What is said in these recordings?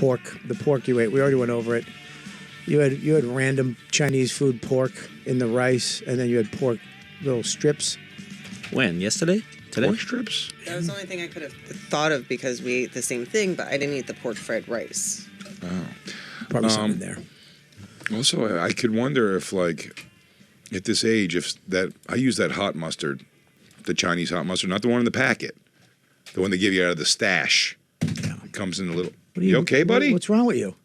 the pork you ate. We already went over it. You had random Chinese food pork in the rice, and then you had pork little strips. When? Yesterday? Today? Pork strips? That was the only thing I could have thought of because we ate the same thing, but I didn't eat the pork fried rice. Oh. Probably something there. Also, I could wonder if, like, at this age, I use that hot mustard, the Chinese hot mustard, not the one in the packet, the one they give you out of the stash. Yeah. It comes in a little. You okay, buddy? What's wrong with you?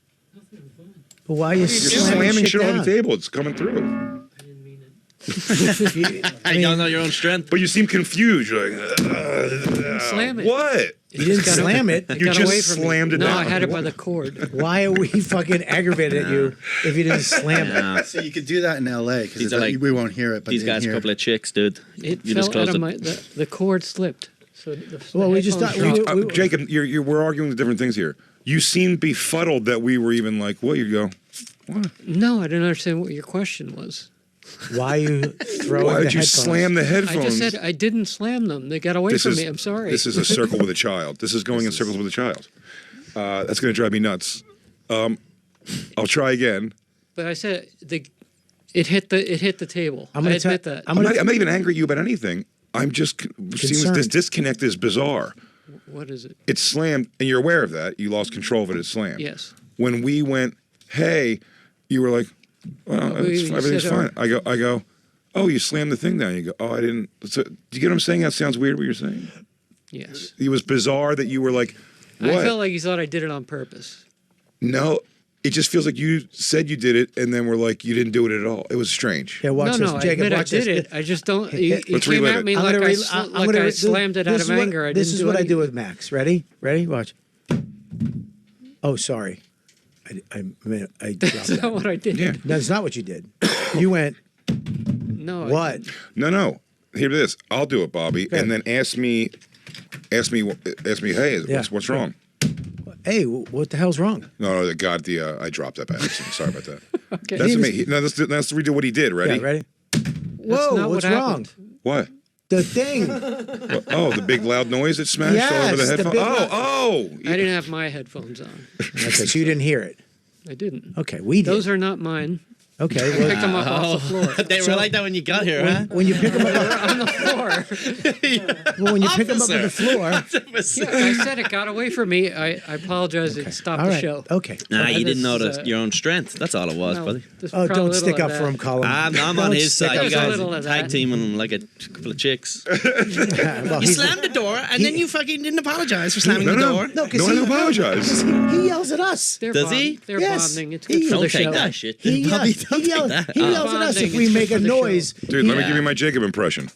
But why are you You're slamming shit on the table. It's coming through. You don't know your own strength. But you seem confused. You're like, slam it. What? You didn't slam it. You just slammed it down. No, I had it by the cord. Why are we fucking aggravated at you if you didn't slam it? So you could do that in L.A. because like, we won't hear it. But these guys are a couple of chicks, dude. It you fell just out closed of the cord slipped. So we just thought Jacob, we're arguing the different things here. You seem befuddled that we were even like, what? You go, what? No, I didn't understand what your question was. Why you throwing Why the did you headphones? slam the headphones? I just said I didn't slam them. They got away from me. I'm sorry. This is a circle with a child. This is going in circles with a child. That's going to drive me nuts. I'll try again. But I said it hit the table. I admit that. I'm not even angry at you about anything. I'm just seeing this disconnect is bizarre. What is it? It's slammed, and you're aware of that. You lost control of it. It's slammed. Yes. When we went, hey, you were like, well, everything's fine. I go, oh, you slammed the thing down. You go, oh, I didn't. So, do you get what I'm saying? That sounds weird what you're saying. Yes. It was bizarre that you were like, what? I felt like you thought I did it on purpose. No, it just feels like you said you did it, and then we're like, you didn't do it at all. It was strange. Yeah, watch no, this. Jacob, I admit watch I did this. it. I just don't. You Let's came relive at me it. like I slammed it out of anger. This is what I do with Max. Ready? Watch. Oh, sorry. I dropped That's not what I did. Yeah. That's not what you did. You went. No. What? No. Here it is. I'll do it, Bobby, Okay. and then ask me. Hey, what's wrong? Hey, what the hell's wrong? No, God, I dropped that by accident. Sorry about that. Okay. That's me. No, let's redo what he did. Ready? Yeah, ready? Whoa, what's wrong? What? The thing. Oh, the big loud noise that smashed all over the Yes, the headphones. big I didn't have my headphones on. Okay, so you didn't hear it. I didn't. Okay, we did. Those are not mine. Okay, I picked them up off the floor. They were like that when you got here, huh? When you pick them up on the floor. Well, when you pick them up on the floor. Yeah, I said it got away from me. I apologize. It stopped All the right. show. Okay. Nah, you didn't notice your own strength. That's all it was, buddy. Oh, don't stick up for him, Colin. I'm on his side. You guys tag that. teaming like a couple of chicks. Well, You slammed the door, and then you fucking didn't apologize for slamming the door. No, because I didn't apologize. He yells at us. Does he? They're Yes. bonding. It's He- good for Don't the take show. that shit. He yells at us if we make a noise. Dude, let me give you my Jacob impression.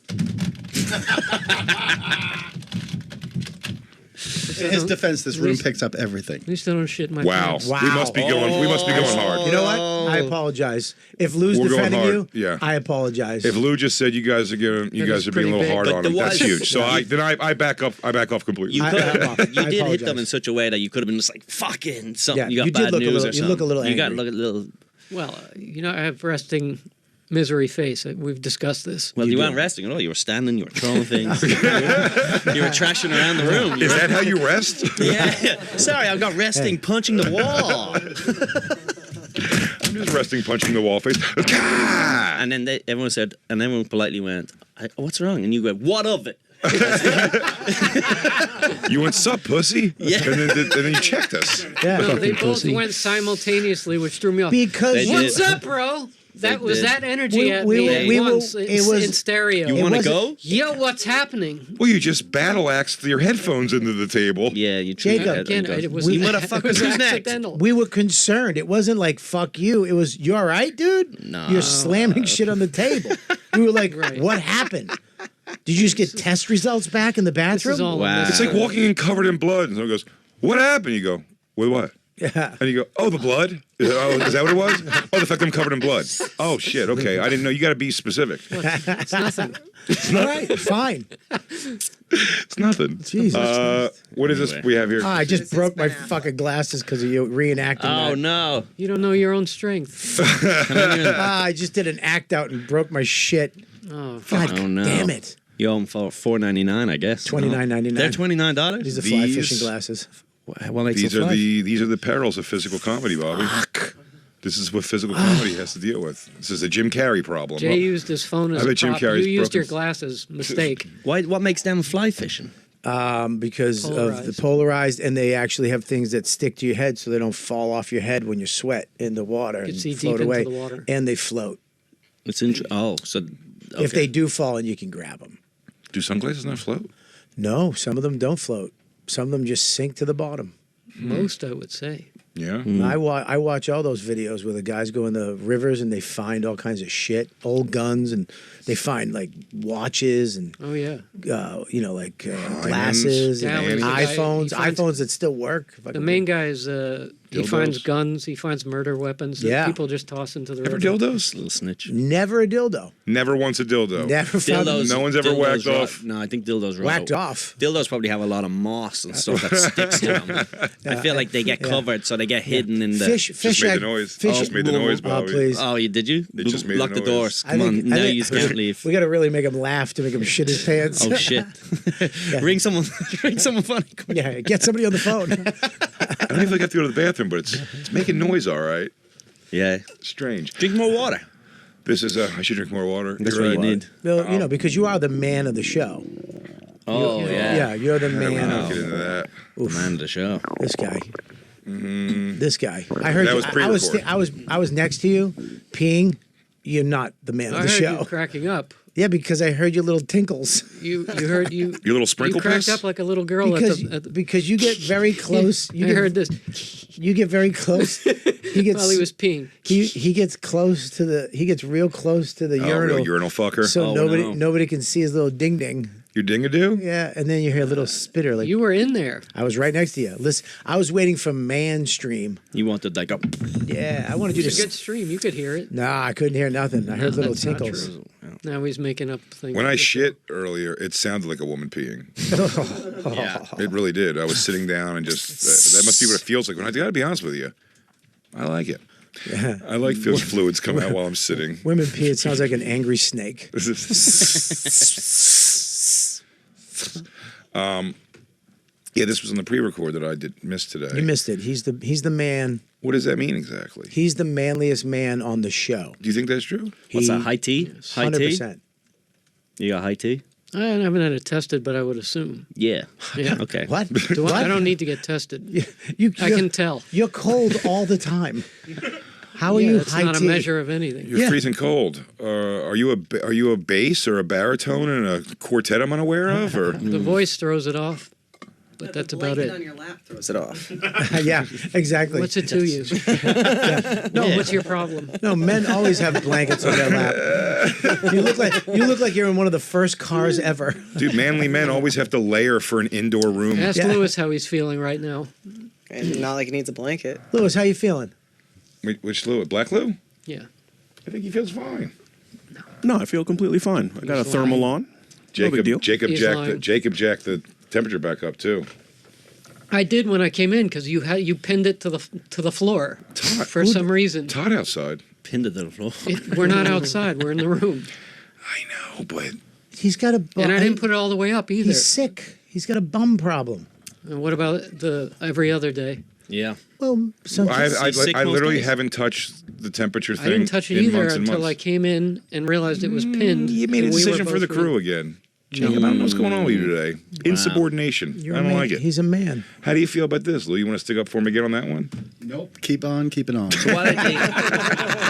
In his defense, this room picks up everything. At least I don't shit in my Wow. pants. We must be going. We must be going hard. You know what? I apologize. If Lou's We're going defending hard. you, Yeah. I apologize. If Lou just said you guys are being a little pretty hard big. on But him, that's the huge. So I back off completely. You, I did hit apologize. them in such a way that you could have been just like, fucking something. Yeah, you got you did bad look a news little- or you something. look a little You got angry. a little. Well, I have resting misery face. We've discussed this. Well, you weren't resting at all. You were standing. You were throwing things. you were trashing around the room. Is that how you rest? Yeah. Sorry, I got resting, punching the wall. I'm just resting, punching the wall face. And then everyone said, and everyone politely went, "What's wrong?" And you go, "What of it?" You went, sup, pussy? Yeah. And then you checked us. Yeah. No, they both pussy. went simultaneously, which threw me off. Because They What's did. up, bro? That They was did. that energy at we me were- once it was- in stereo. You want to wasn't- go? Yo, what's happening? Well, you just battle axed your headphones into the table. Yeah, you Jacob. Again, it was, You it motherfuckers, was who's next? accidental. we were concerned. It wasn't like, fuck you. It was, you all right, dude? No. You're slamming shit on the table. We were like, Right. what happened? Did you just get test results back in the This bathroom? is all Wow. It's like walking in covered in blood. And someone goes, what happened? You go, with what? Yeah. And you go, oh, the blood? Is that what it was? Oh, the fact I'm covered in blood. Oh, shit. Okay. I didn't know. You got to be specific. It's nothing. All right, fine. It's nothing. Jesus. What is this we have here? I just broke my fucking glasses because of you reenacting Oh that. no! You don't know your own strength. I just did an act out and broke my shit. Oh, God Oh, no. damn it. You owe them for $4.99, I guess. $29.99. They're $29. These are fly These- fishing glasses. What makes These it are fly? these are the perils of physical comedy, Bobby. This is what physical comedy has to deal with. This is a Jim Carrey problem. Jay used his phone as I a bet Jim prop. Carrey's You used your broken- glasses. Mistake. Why? What makes them fly fishing? Because of the Polarized. polarized, and they actually have things that stick to your head so they don't fall off your head when you sweat in the water You can and see float deep away. into the water. And they float. It's interesting. Oh, so okay. If they do fall in, you can grab them. Do sunglasses not float? No, some of them don't float. Some of them just sink to the bottom. Most, I would say. Yeah. I watch all those videos where the guys go in the rivers and they find all kinds of shit, old guns, and they find like watches and Oh yeah. glasses Yeah, and when the guy- iPhones, he finds- iPhones that still work. If I The can- main guy is he Dildos? finds guns, he finds murder weapons that Yeah. people just toss into the Ever river. dildos? Little snitch. Never a dildo. Never once a dildo. Never found Dildos. No one's ever dildos whacked rot- off? No, I think dildos rot whacked out. off. Dildos probably have a lot of moss and stuff that sticks to them. I feel like they get covered, so they get hidden in the. Fish Just made the noise. Just made the noise, Bobby. please. Oh, did you? They just made Lock the the noise. doors. Come on, now you can't leave. We got to really make him laugh to make him shit his pants. Oh shit! Ring someone. Ring someone funny. Yeah, get somebody on the phone. I don't even have to go to the bathroom, but it's making noise all right. Yeah. Strange. Drink more water. This is I should drink more water. That's You're what you right. need. Well, because you are the man of the show. Oh yeah. Yeah, you're the I don't man. want to get into that. The man of the show. This guy. This guy. I heard That you. was I was. pre-record. I was next to you, peeing. You're not the man of I the heard show. you cracking up. Yeah, because I heard your little tinkles. You heard you. Your little sprinkle You cracked piss? up like a little girl at the Because you get very close. You I get, heard this You get very close. He gets. while he was peeing. He gets close to the. He gets real close to the Oh, urinal. real urinal fucker. So Oh, no. nobody can see his little ding ding. Your dingadoo? Yeah, and then you hear a little spitter. Like You were in there. I was right next to you. Listen, I was waiting for man stream. You wanted like a. Yeah, I wanted you It's a to. good stream. You could hear it. Nah, I couldn't hear nothing. I heard little that's not tinkles. true. Now he's making up things. When I shit earlier, it sounded like a woman peeing. Yeah. It really did. I was sitting down and just that must be what it feels like. When I got to be honest with you, I like it. I like those fluids come out while I'm sitting. Women pee. It sounds like an angry snake. Yeah, this was on the pre-record that I did miss today. You missed it. He's the man. What does that mean exactly? He's the manliest man on the show. Do you think that's true? What's that? High tea? High tea? 100%. You got high tea? I haven't had it tested, but I would assume. Yeah. Yeah. Okay. What? Do What? I don't need to get tested. You, I can tell. You're cold all the time. How are Yeah, you it's high not tea? a measure of anything. You're freezing cold. Are you a bass or a baritone in a quartet I'm unaware of? Or The voice throws it off, but that's about Blanket on it. your lap throws it off. Yeah, exactly. What's it to you? No, what's your problem? No, men always have blankets on their lap. You look like you're in one of the first cars ever. dude, manly men always have to layer for an indoor room. Ask Yeah. Lewis how he's feeling right now. And not like he needs a blanket. Lewis, how you feeling? Which Lou? Black Lou? Yeah. I think he feels fine. No, I feel completely fine. I got a He's thermal lying. on. No big deal. Jacob He's jacked lying. the temperature back up too. I did when I came in because you pinned it to the floor for some reason. It's hot outside. Pinned it to the floor. We're not outside. We're in the room, I know, but He's got a bum. and I didn't put it all the way up either. He's sick. He's got a bum problem. And what about the every other day? Yeah. Well, sometimes I sick most literally days. haven't touched the temperature thing. I didn't touch it in either months and until I months. came in and realized it was pinned. You made a and we were decision for the both crew reading. again. Jacob, I don't know what's going on with you today. Insubordination. you're I a don't man. like it. He's a man. How do you feel about this, Lou? You want to stick up for me again on that one? Nope. Keep on keeping on. Why did they-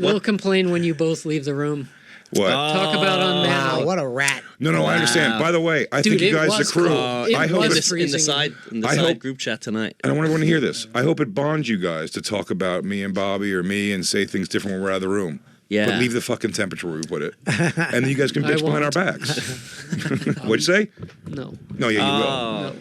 We'll complain when you both leave the room. What? Talk about Wow, unmanly. what a rat. No, I understand. By the way, I Dude, think you it guys, the was crew, cold. It I hope was in it's, the freezing. side I hope- group chat tonight. I don't want everyone to hear this. I hope it bonds you guys to talk about me and Bobby or me and say things different when we're out of the room. Yeah. But leave the fucking temperature where we put it. And then you guys can I bitch behind our won't. backs. What'd you say? No. No, yeah, you will. Oh.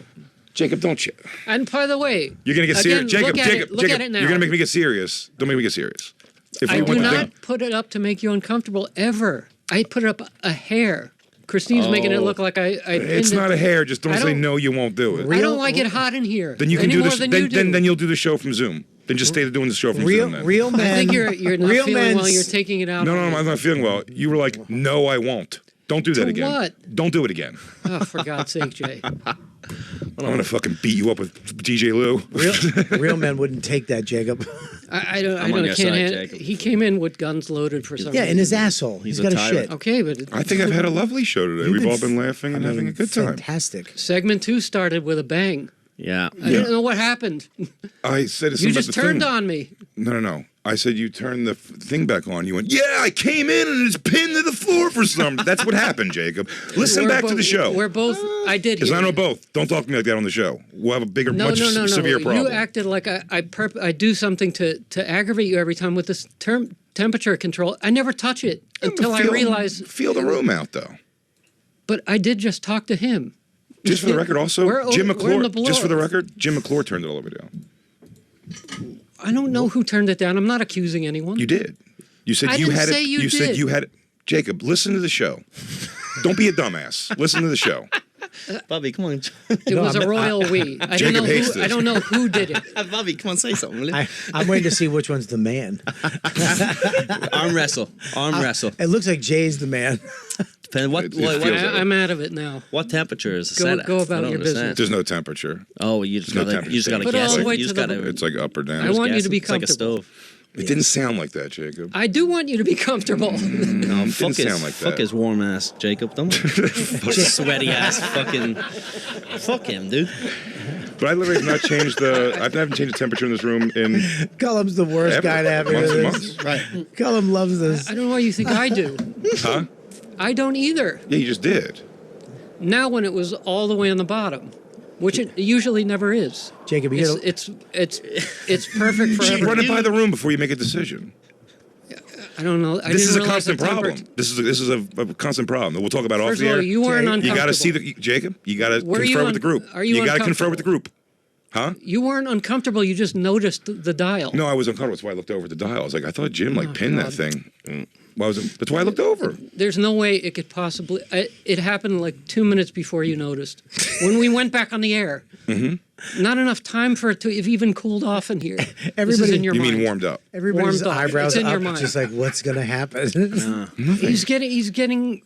Jacob, don't you? And by the way, You're going to get again, serious. Jacob, look at Jacob, it, look Jacob, at it now. you're going to make me get serious. Don't make me get serious. If I we do want to not think- put it up to make you uncomfortable ever. I put up a hair. Christine's making it look like I pinned It's it. not a hair. Just don't I say don't- no, you won't do it. I don't like it hot in here. Then you can any do more this. than Then, you do. then you'll do the show from Zoom. Then just stay doing the show from Zoom. Then. Real men. I think you're not real feeling well. men's- You're taking it out. No, on I'm me. not feeling well. You were like, no, I won't. Don't do that To again. what? Don't do it again. Oh, for God's sake, Jay. I'm gonna fucking beat you up with DJ Lou. Real men wouldn't take that, Jacob. I don't. I'm I on don't. your Can't. side, hand- Jacob. He came in with guns loaded for some Yeah, reason. in his asshole. He's a got a tyrant. shit. Okay, but I think I've had a lovely show today. We've all been laughing and having a good time. Fantastic. segment 2 started with a bang. Yeah. I didn't know what happened. I said it's You about just the turned thing. on me. No. I said you turned the thing back on. You went, yeah, I came in and it's pinned to the floor for something. That's what happened, Jacob. Listen We're back to bo- the show. We're both. I did. Because hear I know you. both. Don't talk to me like that on the show. We'll have a bigger, No, much no. severe problem. You acted like I do something to aggravate you every time with this temperature control. I never touch it until I realize. Feel the room out, though. But I did just talk to him. Just for the record, also, Jim we're in the McClure. blow. Just for the record, Jim McClure turned it all the way down. I don't know who turned it down. I'm not accusing anyone. You did. You said I you didn't had say it. you said did. you had it. Jacob, listen to the show. Don't be a dumbass. Listen to the show. Bobby, come on. It was a royal we. I Jacob hates this. don't know who did it. Bobby, come on, say something. I'm waiting to see which one's the man. Arm wrestle. Arm wrestle. It looks like Jay's the man. Depending what, It what, feels what, that way. I'm out of it now. what temperature is the Go- setup? go about I don't your understand. business. There's no temperature. Oh, you just No gotta temperature. guess all the it. way You just to the- gotta. It's like up or down. I want you guess to it. be It's like a comfortable. stove. It didn't sound like that, Jacob. I do want you to be comfortable. No, fuck his, sound like fuck that. his warm ass, Jacob. Don't fuck his sweaty ass fucking. Fuck him, dude. But I literally have not changed I haven't changed the temperature in this room in Cullum's the worst ever. guy to ever Months do and this. months. Right. Cullum loves this. I don't know why you think I do. Huh? I don't either. Yeah, you just did. Now when it was all the way on the bottom, which it usually never is. Jacob, you It's gotta, it's perfect for You should run it everyone. by the room before you make a decision. I don't know. I This didn't is a realize constant the temper- problem. This is a constant problem that we'll talk about off First the of all, air. you weren't Jay, uncomfortable. You got to see Jacob. You got to Were you confer with un- the group. are you got to confer with the uncomfortable? group. Huh? You weren't uncomfortable. You just noticed the dial. No, I was uncomfortable. That's why I looked over at the dial. I was like, I thought Jim pinned that God. thing. Why was it? That's why I looked over. There's no way it could possibly. It happened like 2 minutes before you noticed. When we went back on the air, not enough time for it to have even cooled off in here. This is Everybody- in your You mind. mean warmed up? everybody's warmed up. eyebrows It's in your up, mind. just like, what's gonna happen? He's getting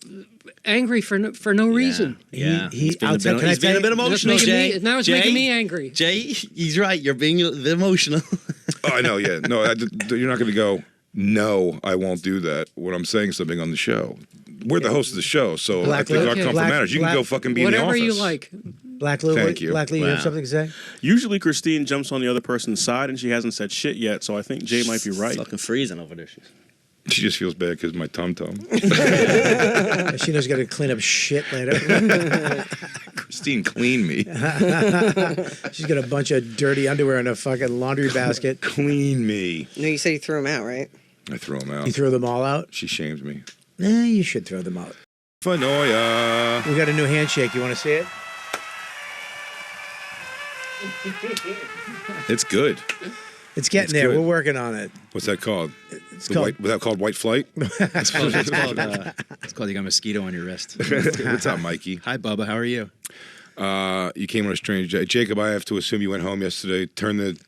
angry for no reason. Yeah. He- He's being I'll a tell- bit, can I he's being tell a bit you- emotional, It's making Jay. me- now it's Jay, making me angry. Jay, he's right. You're being a bit emotional. Oh, I know. Yeah. No, you're not going to go. No, I won't do that when I'm saying something on the show. We're the host of the show, so I Black think Lou- our okay. comfort Black- matters. You can Black- go fucking be in the Whatever office. you like. Black Lou, Thank you. Black Lou, you have Wow. something to say? Usually Christine jumps on the other person's side and she hasn't said shit yet, so I think Jay might be right. Fucking freezing over there. She just feels bad because my tum-tum. She knows got to clean up shit later. Christine cleaned me. She's got a bunch of dirty underwear in a fucking laundry basket. Clean me. No, you said you threw him out, right? I throw them out. You threw them all out? She shames me. You should throw them out. Fanoia. We got a new handshake. You want to see it? It's good. It's getting It's there. good. We're working on it. What's that called? It's The called. white, was that called White Flight? It's called you got a mosquito on your wrist. What's up, Mikey? Hi, Bubba. How are you? You came on a strange day. Jacob, I have to assume you went home yesterday, turned the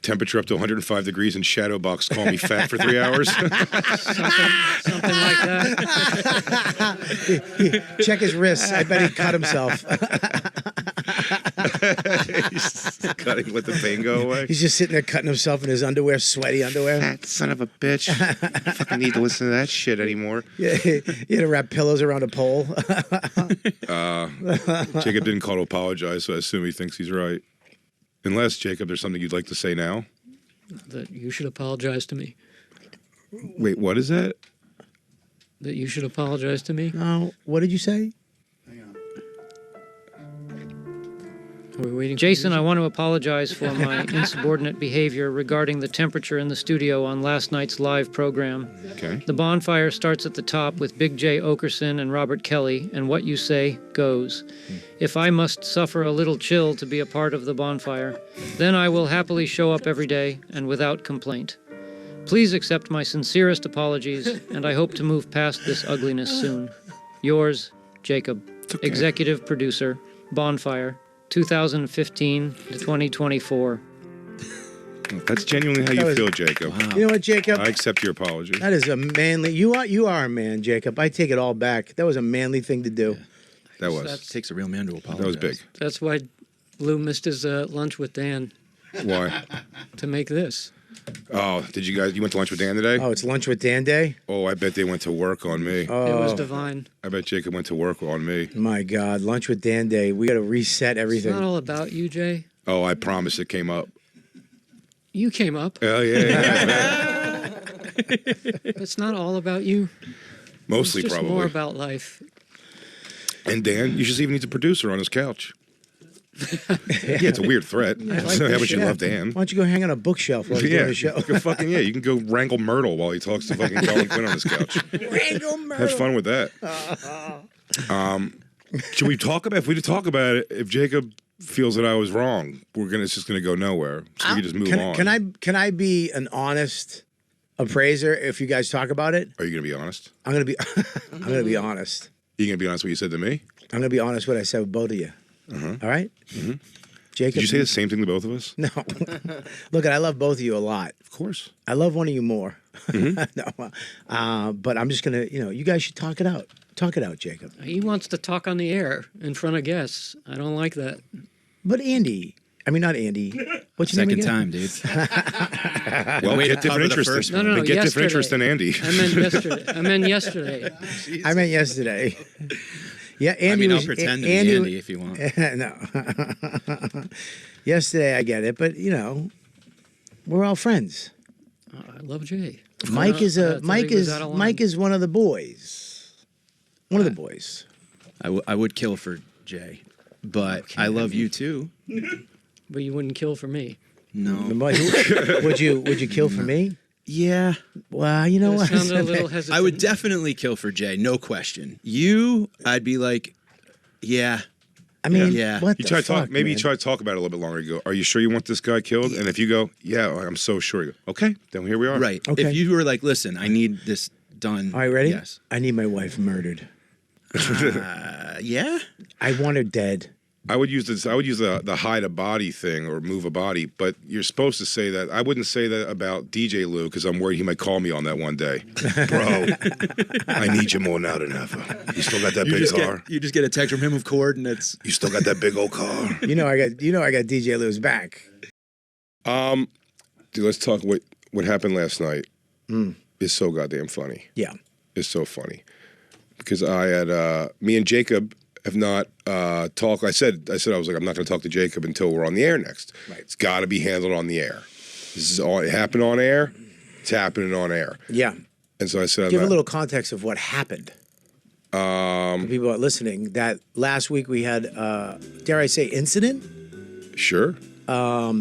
temperature up to 105 degrees and shadow box called me fat for 3 hours. Something like that. Check his wrists. I bet he cut himself. He's cutting, let the pain go away. He's just sitting there cutting himself in his underwear, sweaty underwear. Fat son of a bitch. I fucking need to listen to that shit anymore. Yeah, he had to wrap pillows around a pole. Jacob didn't call to apologize, so I assume he thinks he's right. Unless, Jacob, there's something you'd like to say now? That you should apologize to me. Wait, what is that? That you should apologize to me. No, what did you say? Are we waiting? Jason, I want to apologize for my insubordinate behavior regarding the temperature in the studio on last night's live program. Okay. The bonfire starts at the top with Big J Okerson and Robert Kelly, and what you say goes. If I must suffer a little chill to be a part of the bonfire, then I will happily show up every day and without complaint. Please accept my sincerest apologies, and I hope to move past this ugliness soon. Yours, Jacob, okay. Executive Producer, Bonfire, 2015 to 2024. That's genuinely how That you was- feel, Jacob. You know what, Jacob? I accept your apology. That is a manly. You are a man, Jacob. I take it all back. That was a manly thing to do. That was. It takes a real man to apologize. That was big. That's why Lou missed his lunch with Dan Why? to make this. Oh, did you guys? You went to lunch with Dan today? Oh, it's lunch with Dan Day? Oh, I bet they went to work on me. It was Oh, divine. I bet Jacob went to work on me. my God. Lunch with Dan Day. We got to reset It's everything. not all about you, Jay. Oh, I promise it came up. You came up. Oh yeah. It's not all about you. Mostly It's just probably. more about life. And Dan, you just even need a producer on his couch. Yeah, it's a weird threat. like How this much you shit. love Dan? Why don't you go hang on a bookshelf while you're Yeah, doing the show? go fucking yeah. You can go wrangle Myrtle while he talks to fucking Colin Quinn on his couch. Wrangle Myrtle. Have fun with that. Should we talk about? If we talk about it, if Jacob feels that I was wrong, it's just gonna go nowhere. So we can just move on. Can I be an honest appraiser if you guys talk about it? Are you gonna be honest? I'm gonna be I'm gonna be honest. You gonna be honest with what you said to me? I'm gonna be honest with what I said with both of you. All right? Jacob, Did you say the same thing to both of us? No. Look, I love both of you a lot. Of course. I love one of you more. No, but I'm just gonna, you guys should talk it out. Talk it out, Jacob. He wants to talk on the air in front of guests. I don't like that. But Andy, I mean not Andy. What's your name Second again? time, dude. Well, Way to get different cover the interest. first one. No, Get different yesterday. interest than Andy. I meant yesterday. I meant yesterday. I meant yesterday. Yeah, Andy I mean, I'll was, pretend to be Andy, Andy if you want. No. Yesterday I get it, but we're all friends. I love Jay. Mike is I thought Mike he was is out of line. Mike is one of the boys. One of the boys. I would kill for Jay, but I love you too. But you wouldn't kill for me. No. Would you kill for me? Yeah. Well, you know It what? sounded a little hesitant. I would definitely kill for Jay, no question. You, I'd be like, yeah. I mean, Yeah. what You the try to fuck, talk. Maybe you man? try to talk about it a little bit longer. You go, are you sure you want this guy killed? And if you go, yeah, I'm so sure. You go, okay, then here we are. Right. Okay. If you were like, listen, I need this done. All right, ready? Yes. I need my wife murdered. Yeah? I want her dead. I would use this. I would use the hide a body thing or move a body. But you're supposed to say that. I wouldn't say that about DJ Lou because I'm worried he might call me on that one day. Bro, I need you more now than ever. You still got that big car? You just get a text from him of coordinates. You still got that big old car? I got DJ Lou's back. Dude, let's talk. What happened last night is so goddamn funny. Yeah. It's so funny because I had me and Jacob have not talked. I said I was like, I'm not going to talk to Jacob until we're on the air next. Right. It's got to be handled on the air. This is all. It happened on air. It's happening on air. Yeah. And so I said, Give a little context of what happened. For people who are listening, that last week we had, dare I say, incident? Sure. A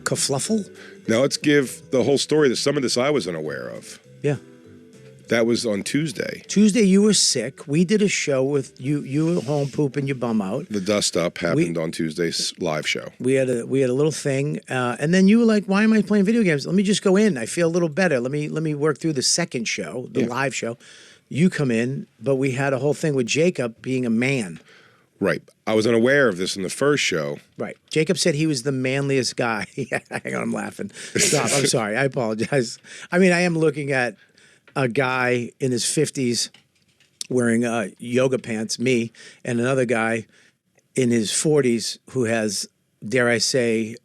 kerfluffle? Now let's give the whole story. That some of this I was unaware of. Yeah. That was on Tuesday. Tuesday, you were sick. We did a show with you. You were home pooping your bum out. The dust up happened on Tuesday's live show. We had a little thing, and then you were like, "Why am I playing video games? Let me just go in. I feel a little better. Let me work through the second show, the live show." You come in, but we had a whole thing with Jacob being a man. Right. I was unaware of this in the first show. Right. Jacob said he was the manliest guy. Hang on, I'm laughing. Stop. I'm sorry. I apologize. I mean, I am looking at a guy in his 50s wearing yoga pants, me, and another guy in his 40s who has, dare I say,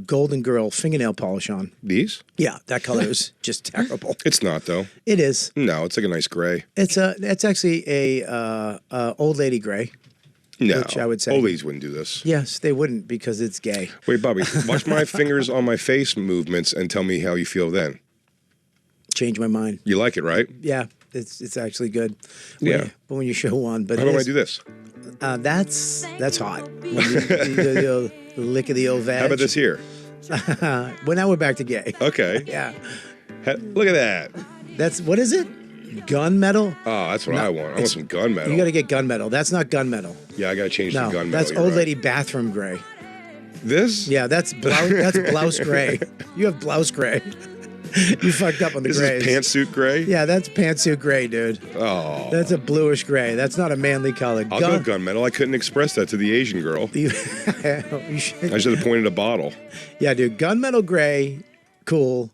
Golden Girl fingernail polish on. These? Yeah, that color is just terrible. It's not though. It is. No, it's like a nice gray. It's actually a old lady gray. No, Which I would say. old ladies wouldn't do this. Yes, they wouldn't because it's gay. Wait, Bobby, watch my fingers on my face movements and tell me how you feel then. Change my mind. You like it, right? Yeah, it's actually good. Yeah. But when you show one, but How about when I do this? That's hot. When you do the lick of the old vag. How about this here? Well, now we're back to gay. Okay. Yeah. Look at that. That's what is it? Gunmetal? Oh, that's what I want. I want some gunmetal. You got to get gunmetal. That's not gunmetal. Yeah, I got to change No, the gunmetal. that's You're old right. lady bathroom gray. This? Yeah, that's blouse gray. You have blouse gray. You fucked up on the This grays. is pantsuit gray? Yeah, that's pantsuit gray, dude. Oh. That's a bluish gray. That's not a manly color. I'll go gunmetal. I couldn't express that to the Asian girl. You I should have pointed a bottle. Yeah, dude. Gunmetal gray, cool.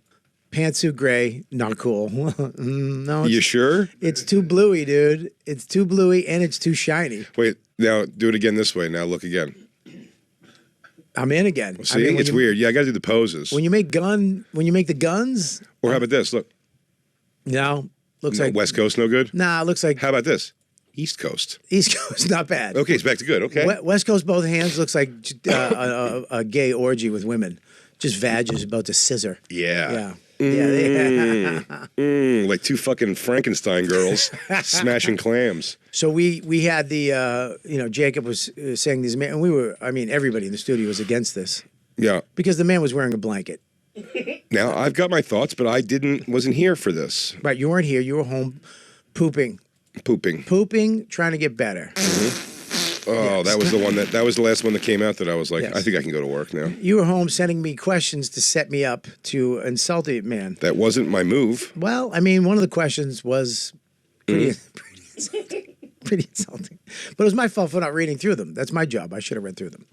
pantsuit gray, not cool. No, You sure? it's too bluey, dude. It's too bluey and it's too shiny. Wait, now do it again this way. Now look again. I'm in again. See, it's weird. Yeah, I got to do the poses. When you make the guns. Or how about this? Look. No, looks No, like West Coast, no good? Nah, it looks like How about this? East Coast. East Coast, not bad. Okay, it's back to good. Okay. West Coast, both hands looks like a gay orgy with women. Just vages about to scissor. Yeah. Yeah. Like two fucking Frankenstein girls smashing clams. So we had the Jacob was saying these men, and everybody in the studio was against this Yeah. because the man was wearing a blanket. Now I've got my thoughts, but I wasn't here for this. Right, you weren't here. You were home pooping, trying to get better. Oh, that was the one that was the last one that came out that I was like, Yes. I think I can go to work now. You were home sending me questions to set me up to insult a man. That wasn't my move. Well, one of the questions was pretty insulting. Pretty insulting. But it was my fault for not reading through them. That's my job. I should have read through them.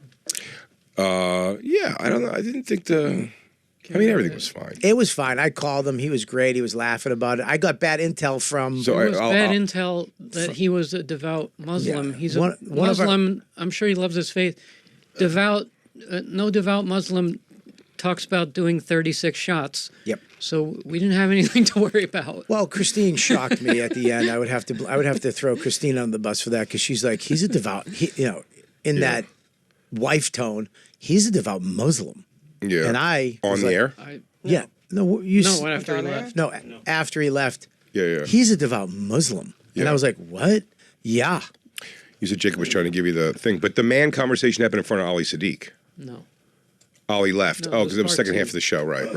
Yeah, I don't know. I didn't think everything was fine. It was fine. I called him. He was great. He was laughing about it. I got bad intel from. So It was bad intel that he was a devout Muslim. Yeah. He's a One of our- Muslim. I'm sure he loves his faith. Devout, no devout Muslim talks about doing 36 shots. Yep. So we didn't have anything to worry about. Well, Christine shocked me at the end. I would have to throw Christine on the bus for that because she's like, he's a devout. In that wife tone, he's a devout Muslim. Yeah. And I on was the like, air. Yeah. No, No, after he left. No, after he left. Yeah. He's a devout Muslim. And Yeah. I was like, what? Yeah. You said Jacob was trying to give you the thing, but the man conversation happened in front of Ali Sadiq. No. Ali left. No, Oh, it because it was was second part half two. of the show. Right.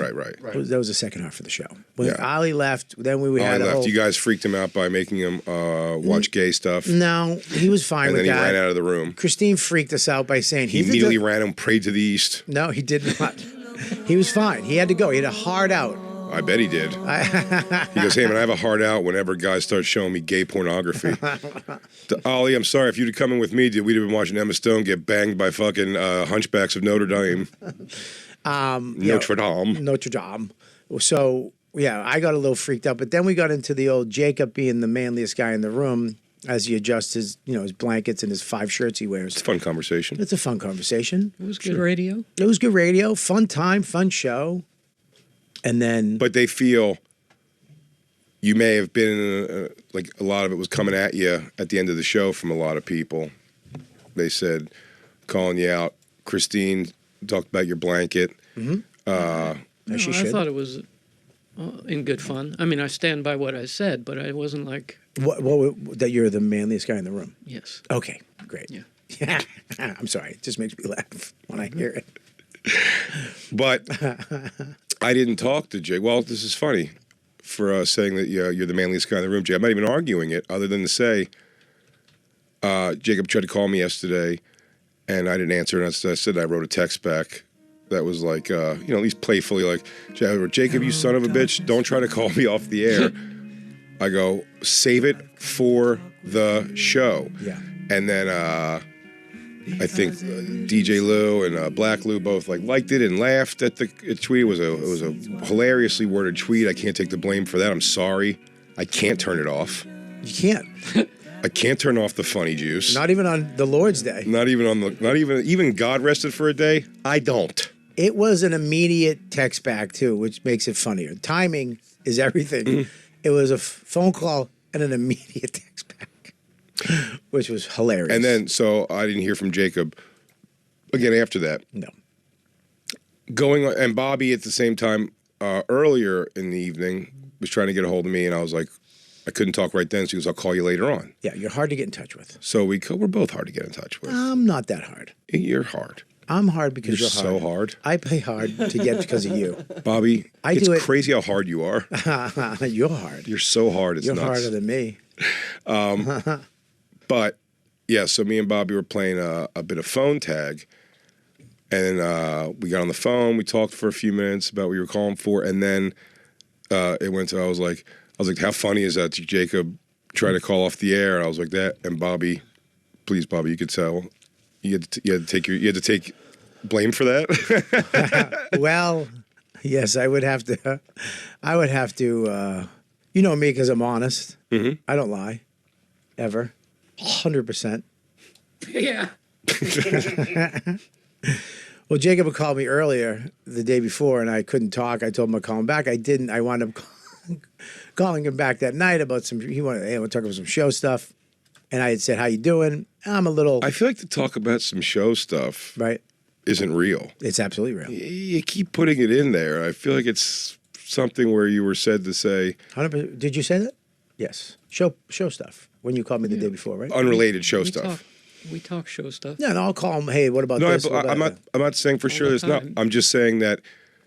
That was the second half of the show. When Yeah. Ali left, then we had Ali a left. whole. You guys freaked him out by making him watch gay stuff, No, he was fine and with then he that. ran out of the room. Christine freaked us out by saying He he's a immediately ran and prayed to the east. No, he did not. He was fine. He had to go. He had a hard out. I bet he did. He goes, hey man, I have a hard out whenever guys start showing me gay pornography. Ollie, I'm sorry. If you'd have come in with me, we'd have been watching Emma Stone get banged by fucking hunchbacks of Notre Dame. Notre Dame. Notre Dame. So, yeah, I got a little freaked out. But then we got into the old Jacob being the manliest guy in the room as he adjusts his blankets and his 5 shirts he wears. It's a fun conversation. It's a fun conversation. It was good radio. It was good radio. Fun time, fun show. And then. But they feel you may have been, like a lot of it was coming at you at the end of the show from a lot of people. They said, calling you out. Christine talked about your blanket. Mm-hmm. No, she I should. thought it was in good fun. I stand by what I said, but I wasn't like, That you're the manliest guy in the room. yes. Okay, great. Yeah. I'm sorry. It just makes me laugh when I hear it. But I didn't talk to Jay. Well, this is funny for saying that you're the manliest guy in the room, Jay. I'm not even arguing it other than to say Jacob tried to call me yesterday and I didn't answer. And I said I wrote a text back that was like, at least playfully like, Jacob, you son of a bitch, don't try to call me off the air. I go, save it for the show. Yeah. And then I think DJ Lou and Black Lou both liked it and laughed at the tweet. It was a hilariously worded tweet. I can't take the blame for that. I'm sorry. I can't turn it off. You can't. I can't turn off the funny juice. Not even on the Lord's Day. Not even God rested for a day. I don't. It was an immediate text back too, which makes it funnier. Timing is everything. Mm-hmm. It was a phone call and an immediate text back, which was hilarious. And then, so I didn't hear from Jacob again after that. No. And Bobby at the same time earlier in the evening was trying to get a hold of me, and I was like, I couldn't talk right then, so he goes, I'll call you later on. Yeah, you're hard to get in touch with. So we're both hard to get in touch with. I'm not that hard. You're hard. I'm hard because You're you're hard. so hard. I play hard to get because of you. Bobby, I do it- crazy how hard you are. You're hard. You're so hard, it's You're nuts. harder than me. But, yeah, so me and Bobby were playing a bit of phone tag. And we got on the phone. We talked for a few minutes about what you were calling for. And then it went to, I was like, how funny is that, Jacob trying to call off the air? And I was like, that. And Bobby, please, Bobby, you could tell. You had to take blame for that. Well, Yes, I would have to. I would have to. You know me because I'm honest. Mhm. I don't lie, ever, 100%. Yeah. Well, Jacob had called me earlier the day before, and I couldn't talk. I told him I'd call him back. I didn't. I wound up calling him back that night about some. He wanted. Hey, I want to talk about some show stuff, and I had said, "How you doing?" I'm a little. I feel like to talk about some show stuff right. isn't real. It's absolutely real. You keep putting it in there. I feel like it's something where you were said to say 100%. Did you say that? Yes. Show stuff when you called me the day before, right? unrelated show stuff. We talk show stuff. Yeah, and I'll call him. Hey, what about No, this? I'm not saying for sure the there's not. time. I'm just saying that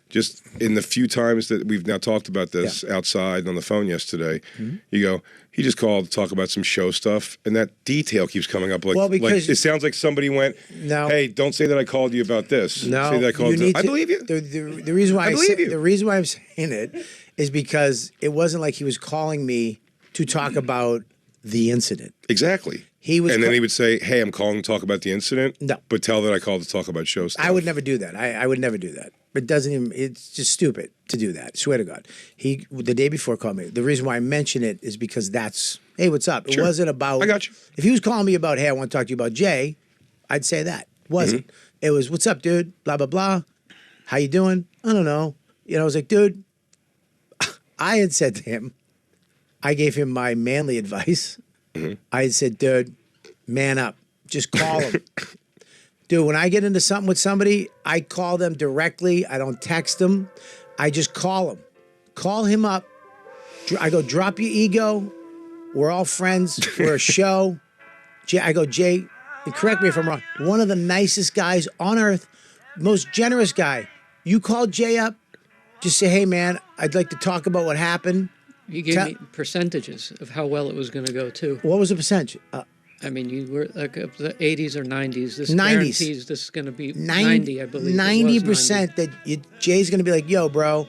just in the few times that we've now talked about this outside on the phone yesterday, you go, he just called to talk about some show stuff, and that detail keeps coming up. Like, Well, because- it sounds like somebody went, No. hey, don't say that I called you about this. No, say that I called need I to- believe you. The reason why I believe you. The reason why I'm saying it is because it wasn't like he was calling me to talk about the incident. Exactly. He was, And then he would say, hey, I'm calling to talk about the incident. No. But tell that I called to talk about show stuff. I would never do that. I would never do that. It doesn't even. It's just stupid to do that. Swear to God. He the day before called me. The reason why I mention it is because that's hey, what's up? It Sure. wasn't about. I got you. If he was calling me about hey, I want to talk to you about Jay, I'd say that. It wasn't. It was what's up, dude? Blah blah blah. How you doing? I don't know. I was like, dude. I had said to him, I gave him my manly advice. I had said, dude, man up. Just call him. Dude, when I get into something with somebody, I call them directly. I don't text them. I just call them. Call him up. I go, drop your ego. We're all friends. We're a show. I go, Jay, and correct me if I'm wrong, one of the nicest guys on earth, most generous guy. You call Jay up, just say, hey, man, I'd like to talk about what happened. You gave me percentages of how well it was going to go, too. What was the percentage? I mean, you were like the 80s or 90s. This 90s. guarantees this is going to be 90, I believe. 90% that Jay's going to be like, yo, bro,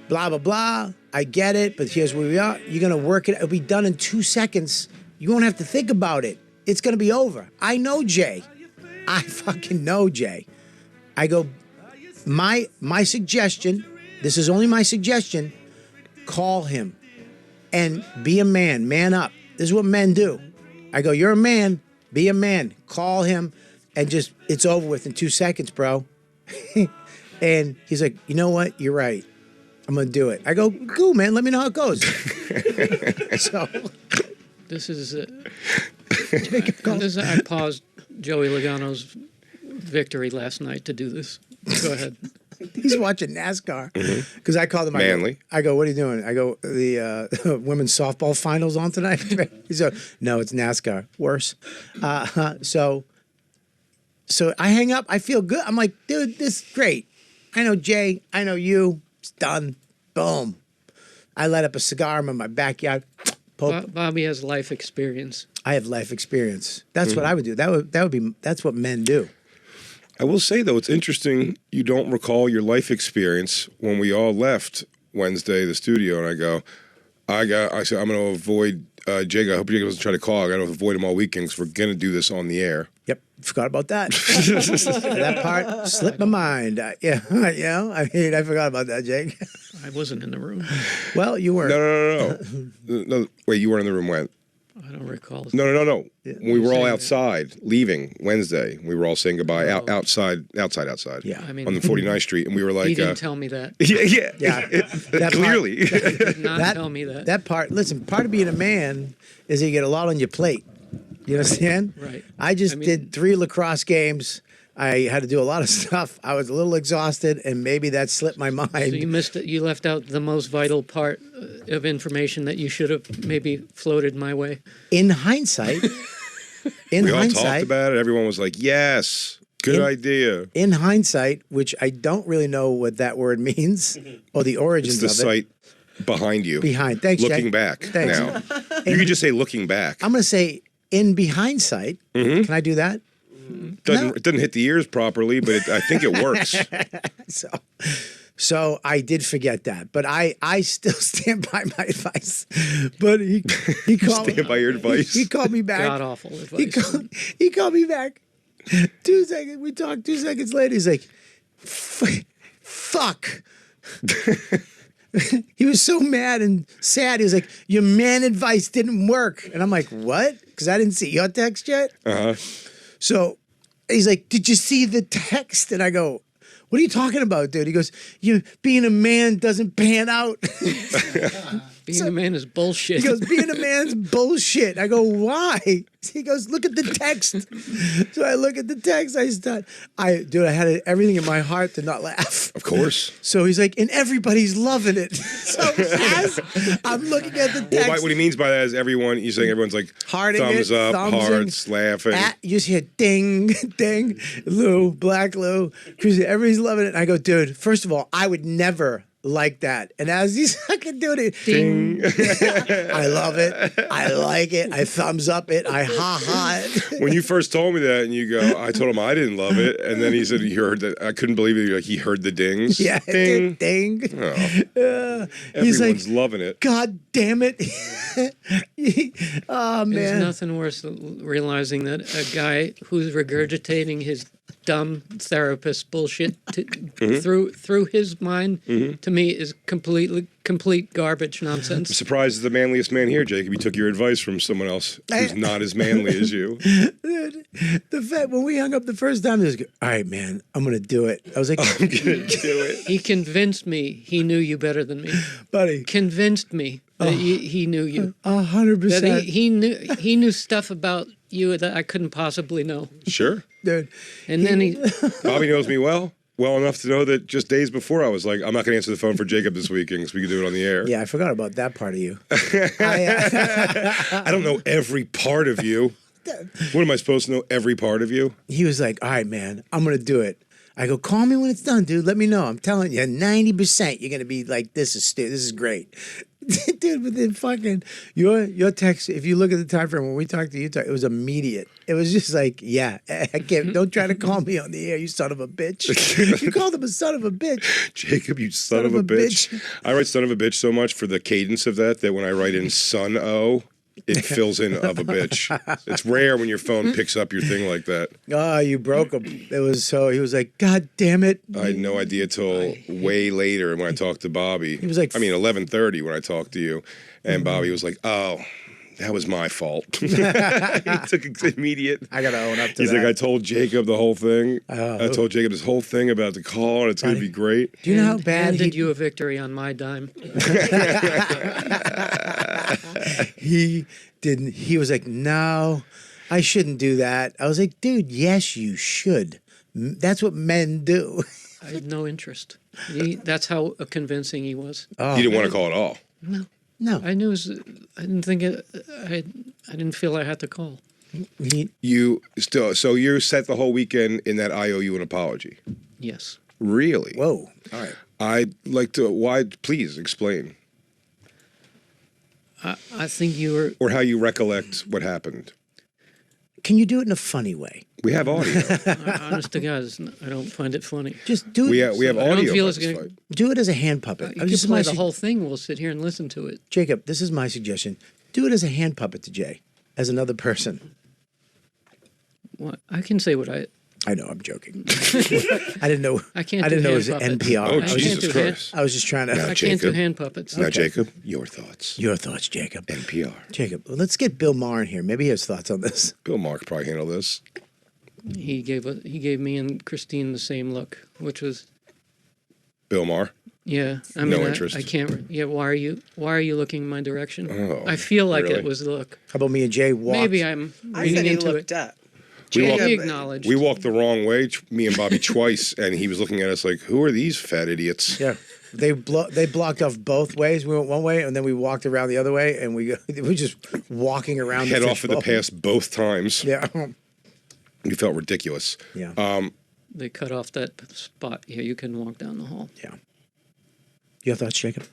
blah, blah, blah. I get it, but here's where we are. You're going to work it. It'll be done in 2 seconds. You won't have to think about it. It's going to be over. I know Jay. I fucking know Jay. I go, my suggestion, this is only my suggestion, call him and be a man. Man up. This is what men do. I go, you're a man, be a man. Call him and just, it's over with in 2 seconds, bro. And he's like, you know what? You're right. I'm going to do it. I go, cool, man. Let me know how it goes. So. This is, I paused Joey Logano's victory last night to do this. Go ahead. He's watching NASCAR because I called him. Manly. I go, what are you doing? I go, the women's softball finals on tonight. He's like, no, it's NASCAR. Worse. So I hang up. I feel good. I'm like, dude, this is great. I know Jay. I know you. It's done. Boom. I light up a cigar. I'm in my backyard. Bobby has life experience. I have life experience. That's what I would do. That's what men do. I will say, though, it's interesting you don't recall your life experience when we all left Wednesday, the studio, and I said, I'm going to avoid Jacob. I hope Jacob doesn't try to call. I got to avoid him all weekend because we're going to do this on the air. Yep, forgot about that. That part slipped my mind. I forgot about that, Jake. I wasn't in the room. Well, you were. No. Wait, you weren't in the room when? I don't recall. No. We were all outside leaving Wednesday. We were all saying goodbye outside. Yeah. I mean, on the 49th Street, and we were like, he didn't tell me that. Yeah. That Clearly. He did not tell me that. That part, listen, part of being a man is you get a lot on your plate. You understand? Right. I did 3 lacrosse games. I had to do a lot of stuff. I was a little exhausted, and maybe that slipped my mind. So you missed it. You left out the most vital part of information that you should have maybe floated my way. In hindsight, we all talked about it. Everyone was like, yes, good idea. In hindsight, which I don't really know what that word means or the origins It's the of it. site behind you. Behind. Thanks, Jack. Looking back Thanks. now. You could just say looking back. I'm going to say in behindsight. Can I do that? It doesn't hit the ears properly, but I think it works. So I did forget that, but I still stand by my advice. But he called Stand by your advice. He called me back. God awful advice. He called me back. 2 seconds. We talked 2 seconds later. He's like, "Fuck." He was so mad and sad. He was like, your man advice didn't work. And I'm like, what? Because I didn't see your text yet. So he's like, did you see the text? And I go, what are you talking about, dude? He goes, you being a man doesn't pan out. Being a man is bullshit. He goes, being a man's bullshit. I go, why? He goes, look at the text. So I look at the text. I had everything in my heart to not laugh. Of course. So he's like, and everybody's loving it. So as I'm looking at the text. Well, what he means by that is everyone, he's saying everyone's like Hearting thumbs it, up, thumbsing, hearts, laughing. You just hear ding, ding, Lou, Black Lou, Cruzy, everybody's loving it. And I go, dude, first of all, I would never like that. And as he's fucking doing it, ding. I love it. I like it. I thumbs up it. I ha it. When you first told me that, and you go, I told him I didn't love it, and then he said he heard that. I couldn't believe it. Like he heard the dings. Yeah, ding, ding. Oh. He's Everyone's like, loving it. God damn it. Oh man. There's nothing worse than realizing that a guy who's regurgitating his dumb therapist bullshit through his mind to me is complete garbage nonsense. I'm surprised as the manliest man here, Jacob. You took your advice from someone else who's not as manly as you. Dude, the fact when we hung up the first time, he was like, all right, man, I'm gonna do it. I was like, I'm gonna do it. He convinced me he knew you better than me. Buddy. Convinced me that he knew you. 100%. That he knew stuff about you that I couldn't possibly know. Sure. Dude. And then Bobby knows me well enough to know that just days before I was like, I'm not going to answer the phone for Jacob this weekend because we can do it on the air. Yeah, I forgot about that part of you. I don't know every part of you. What am I supposed to know every part of you? He was like, all right, man, I'm going to do it. I go, call me when it's done, dude. Let me know. I'm telling you, 90% you're going to be like, this is great. Dude, but then fucking your text, if you look at the time frame when we talked to you, it was immediate. It was just like, yeah, I can't, don't try to call me on the air, you son of a bitch. You called him a son of a bitch. Jacob, you son of a bitch. I write son of a bitch so much for the cadence of that when I write in son-o, it fills in of a bitch. It's rare when your phone picks up your thing like that. Oh, you broke him. It was so, he was like, God damn it. I had no idea till way later when I talked to Bobby. He was like, 11:30 when I talked to you. And Bobby was like, oh, that was my fault. He took immediate. I got to own up to He's that. like, I told Jacob the whole thing. I told Jacob this whole thing about the call, and it's going to be great. Do you know how bad handed you a victory on my dime? He didn't. He was like, no, I shouldn't do that. I was like, dude, yes, you should. That's what men do. I had no interest. That's how convincing he was. You didn't want to call at all. No. I knew. I didn't think it. I didn't feel I had to call. You set the whole weekend in that I owe you an apology. Yes. Really? Whoa. All right. I'd like to. Why? Please explain. I think you were. Or how you recollect what happened. Can you do it in a funny way? We have audio. Honest to God, I don't find it funny. Just do it. We have I don't audio. feel about it's this gonna- fight. Do it as a hand puppet. You can play the whole thing. We'll sit here and listen to it. Jacob, this is my suggestion. Do it as a hand puppet to Jay, as another person. What I can say what I. I know, I'm joking. I didn't know. I can't. I didn't do know it was hand puppets. NPR. Oh, I can't Jesus do Christ. I was just trying to. Now, I can't do Jacob. hand puppets. Now, Jacob, your thoughts. Your thoughts, Jacob. NPR. Jacob, let's get Bill Maher in here. Maybe he has thoughts on this. Bill Maher could probably handle this. He gave me and Christine the same look, which was Bill Maher. yeah. I No mean, interest. I can't. Yeah. Why are you looking in my direction? Oh, I feel like really? it was the look. How about me and Jay walked? Maybe I'm I reading said he into looked it. up. We He walked, acknowledged. we walked the wrong way, me and Bobby twice, and he was looking at us like, "Who are these fat idiots?" Yeah. They blocked off both ways. We went one way, and then we walked around the other way, and we were just walking around. Head the off of the fishbowl. pass both times. Yeah. We felt ridiculous. Yeah. They cut off that spot. Yeah, you can walk down the hall. Yeah. You have thoughts, Jacob?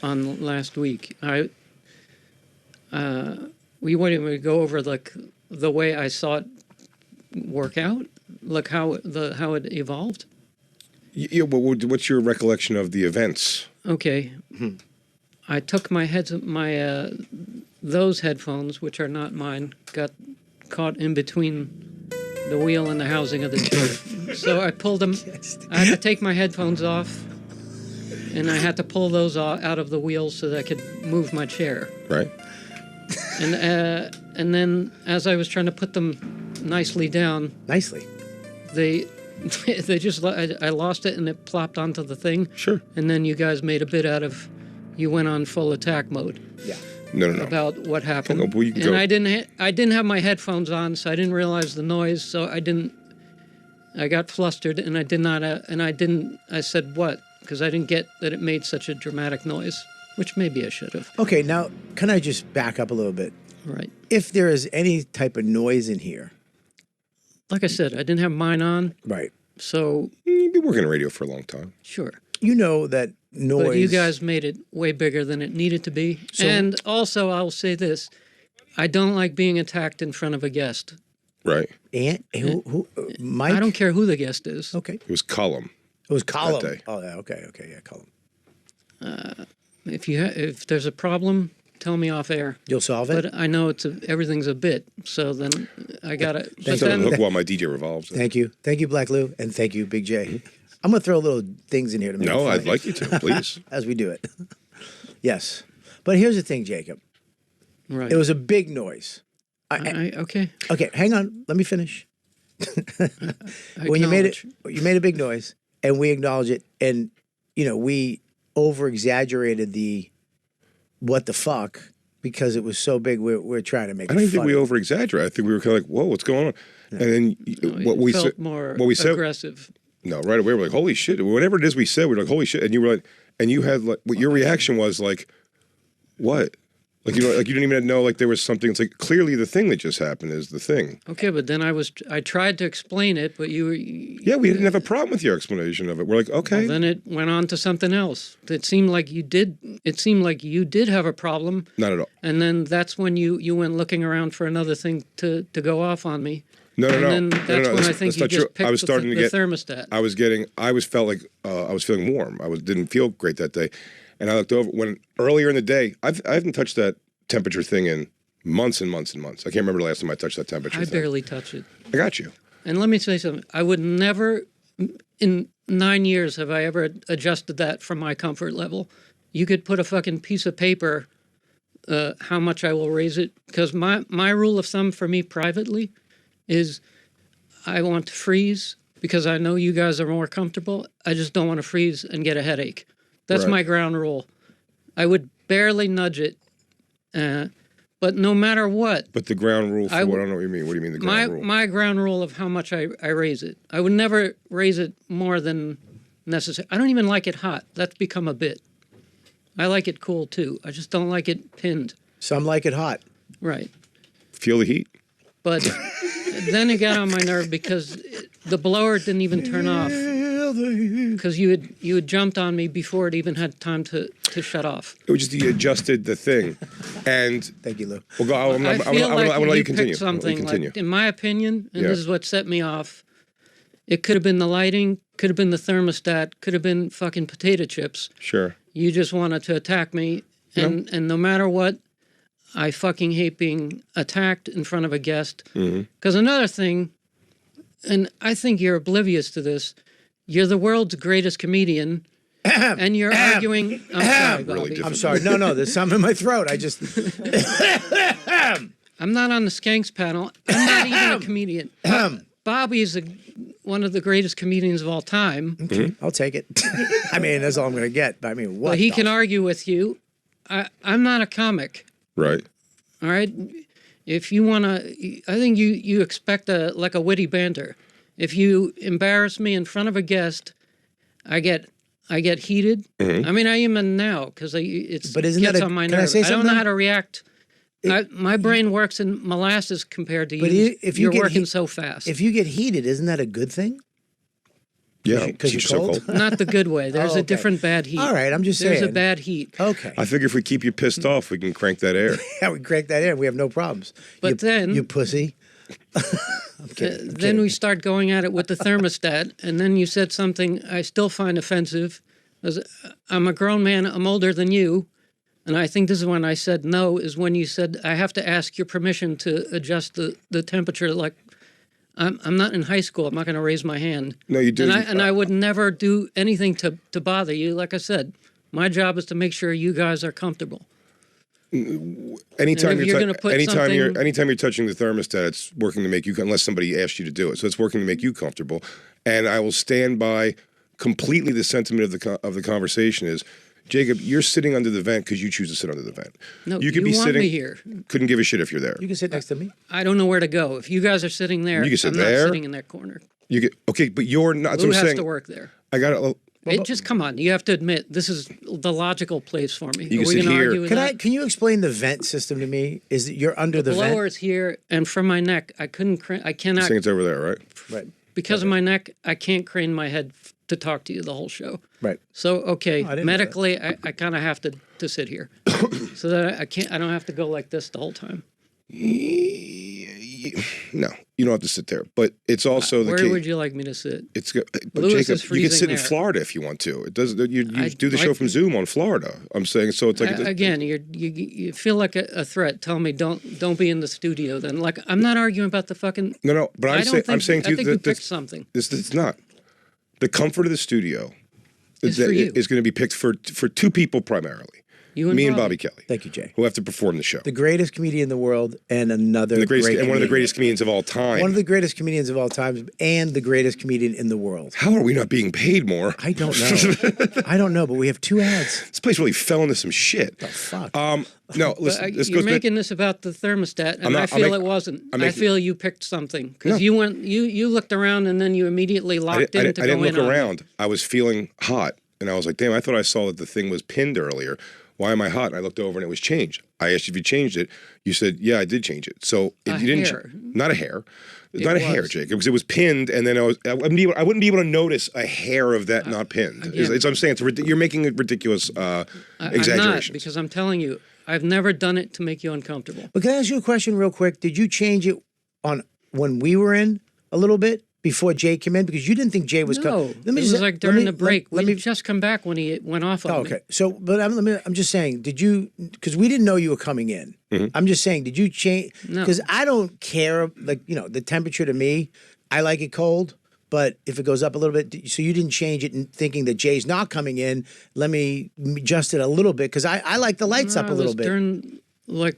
On last week, we wanted to go over like the way I saw it work out, like how it evolved. Yeah, what's your recollection of the events? Okay, I took those headphones, which are not mine, got caught in between the wheel and the housing of the chair. So I pulled them. I had to take my headphones off, and I had to pull those out of the wheels so that I could move my chair. Right. And then as I was trying to put them nicely down, they just I lost it and it plopped onto the thing. Sure. And then you guys made a bit out of you went on full attack mode. Yeah. No. About what happened. Well, you can and go. I didn't have my headphones on, so I didn't realize the noise. So I got flustered, and I said what? Because I didn't get that it made such a dramatic noise, which maybe I should have. Okay, now can I just back up a little bit? Right. If there is any type of noise in here, like I said, I didn't have mine on. Right. So you've been working in radio for a long time. Sure. You know that noise. But you guys made it way bigger than it needed to be. So, and also, I'll say this: I don't like being attacked in front of a guest. Right. And who Mike? I don't care who the guest is. Okay. It was Cullum. It was Cullum. That day. Oh, yeah. Okay. Yeah, Cullum. If there's a problem, tell me off air. You'll solve it. But I know everything's a bit, so then I gotta. Thank you. Hook while my DJ revolves. Thank you, Black Lou, and thank you, Big J. I'm gonna throw little things in here to make. No, it I'd funny. like you to, please. As we do it. Yes, but here's the thing, Jacob. Right. It was a big noise. Okay. Okay, hang on. Let me finish. When you made a big noise, and we acknowledge it, and we over exaggerated the what the fuck because it was so big. We're trying to make. I don't think we over exaggerate. I think we were kind of like, "Whoa, what's going on?" And then what we said, what we said, aggressive. No, right away we're like, "Holy shit!" Whatever it is we said, we're like, "Holy shit!" And you were like, and you had like, what your reaction was like, "What?" Like like you didn't even know like there was something. It's like clearly the thing that just happened is the thing. Okay, but then I tried to explain it, but you were. Yeah, we didn't have a problem with your explanation of it. We're like, okay. Well, then it went on to something else. It seemed like you did. It seemed like you did have a problem. Not at all. And then that's when you went looking around for another thing to go off on me. No. And then that's when I think you just picked I was starting the to get thermostat. I was felt like I was feeling warm. Didn't feel great that day, and I looked over when earlier in the day. I haven't touched that temperature thing in months and months and months. I can't remember the last time I touched that temperature. I thing. barely touch it. I got you. And let me say something. I would never, in 9 years, have I ever adjusted that from my comfort level. You could put a fucking piece of paper, how much I will raise it. Because my rule of thumb for me privately is I want to freeze because I know you guys are more comfortable. I just don't want to freeze and get a headache. That's my ground rule. I would barely nudge it. But no matter what. But the ground rule for what? I don't know what you mean. What do you mean the ground rule? My ground rule of how much I raise it. I would never raise it more than necessary. I don't even like it hot. That's become a bit. I like it cool too. I just don't like it pinned. Some like it hot. Right. Feel the heat. But then it got on my nerve because the blower didn't even turn off. Because you had jumped on me before it even had time to shut off. It was just you adjusted the thing, and thank you, Lou. Well, go. I'm I feel like gonna let you picked continue. Something like, in my opinion, and Yeah. this is what set me off. It could have been the lighting, could have been the thermostat, could have been fucking potato chips. Sure. You just wanted to attack me, and no matter what, I fucking hate being attacked in front of a guest. Because another thing, and I think you're oblivious to this. You're the world's greatest comedian, and you're arguing. I'm sorry, Bobby. I'm sorry. No, there's something in my throat. I just. I'm not on the Skanks panel. I'm not even a comedian. Bobby is one of the greatest comedians of all time. Okay, I'll take it. I mean, that's all I'm going to get. But I mean, what? But he can argue with you. I'm not a comic. Right. All right. If you want to, I think you expect a witty banter. If you embarrass me in front of a guest, I get heated. I mean, I even now because it gets on my nerves. I don't know how to react. My brain works in molasses compared to you. If you're working so fast. If you get heated, isn't that a good thing? Yeah, because you're so cold. Not the good way. There's a different bad heat. All right, I'm just saying. There's a bad heat. Okay. I figure if we keep you pissed off, we can crank that air. Yeah, we crank that air. We have no problems. But then you pussy. I'm then we start going at it with the thermostat, and then you said something I still find offensive. I'm a grown man. I'm older than you, and I think this is when I said no. Is when you said I have to ask your permission to adjust the temperature like I'm not in high school. I'm not going to raise my hand. No, you do. And I would never do anything to bother you. Like I said, my job is to make sure you guys are comfortable. Anytime if you're, you're gonna put anytime something- you're touching the thermostat, it's working to make you, unless somebody asked you to do it. So it's working to make you comfortable. And I will stand by completely the sentiment of the conversation is, Jacob, you're sitting under the vent because you choose to sit under the vent. No, you could you be want sitting me here. Couldn't give a shit if you're there. You can sit next to me. I don't know where to go. If you guys are sitting there, You can sit I'm there. not sitting in that corner. You get okay, but you're not. That's Lou what I'm has saying. to work there. I got it. Just come on. You have to admit this is the logical place for me. You can Are we sit going to here. argue with that? Can you explain the vent system to me? Is that you're under the vent? Blower is here, and from my neck, I I cannot think it's over there, right? Right. because of my neck. I can't crane my head to talk to you the whole show. Right. So okay, Oh, I didn't know medically, I kind of have to sit here, so that I can't. I don't have to go like this the whole time. No, you don't have to sit there. But it's also the Where case. would you like me to sit? It's good. But Lewis Jacob, is you can freezing sit in there. Florida if you want to. It does. You I- do the show from Zoom on Florida. I'm saying so. It's like Again, you feel like a threat. Tell me don't be in the studio. Then like I'm not arguing about the fucking. no. But I don't I'm think- saying to I you think that you picked something. This it's not the comfort of the studio. It's for you. Is going to be picked for two people primarily. You and Me and Bobby. Bobby Kelly, Thank you, Jay. who have to perform the show. The greatest comedian in the world and another The greatest, great and one of the comedian. greatest comedians of all time. One of the greatest comedians of all time and the greatest comedian in the world. How are we not being paid more? I don't know. I don't know, but we have 2 ads. This place really fell into some shit. The fuck? No, But listen. This you're goes back. making this about the thermostat, and I'm not- I I'm feel make- it wasn't. I'm I making- feel you picked something because No. you looked around and then you immediately I locked in didn't, to I go didn't in look on it. around. I was feeling hot, and I was like, "Damn! I thought I saw that the thing was pinned earlier. Why am I hot?" And I looked over, and it was changed. I asked you if you changed it. You said, "Yeah, I did change it." So if A you didn't, hair. not a hair, It not a hair, was. Jacob, because it was pinned, and then I wouldn't be able to notice a hair of that not pinned. again- It's I'm saying you're making a ridiculous I'm not, exaggeration. because I'm telling you, I've never done it to make you uncomfortable. But can I ask you a question real quick? Did you change it on when we were in a little bit before Jay came in? Because you didn't think Jay was No, coming. it was like during the break. We just come back when he went off on Oh, me. okay. So, but I'm just saying, did you, because we didn't know you were coming in. I'm just saying, did you change? No. Because I don't care, like, the temperature to me, I like it cold, but if it goes up a little bit, so you didn't change it and thinking that Jay's not coming in, let me adjust it a little bit, because I like the lights up a No, it little was bit. During, like,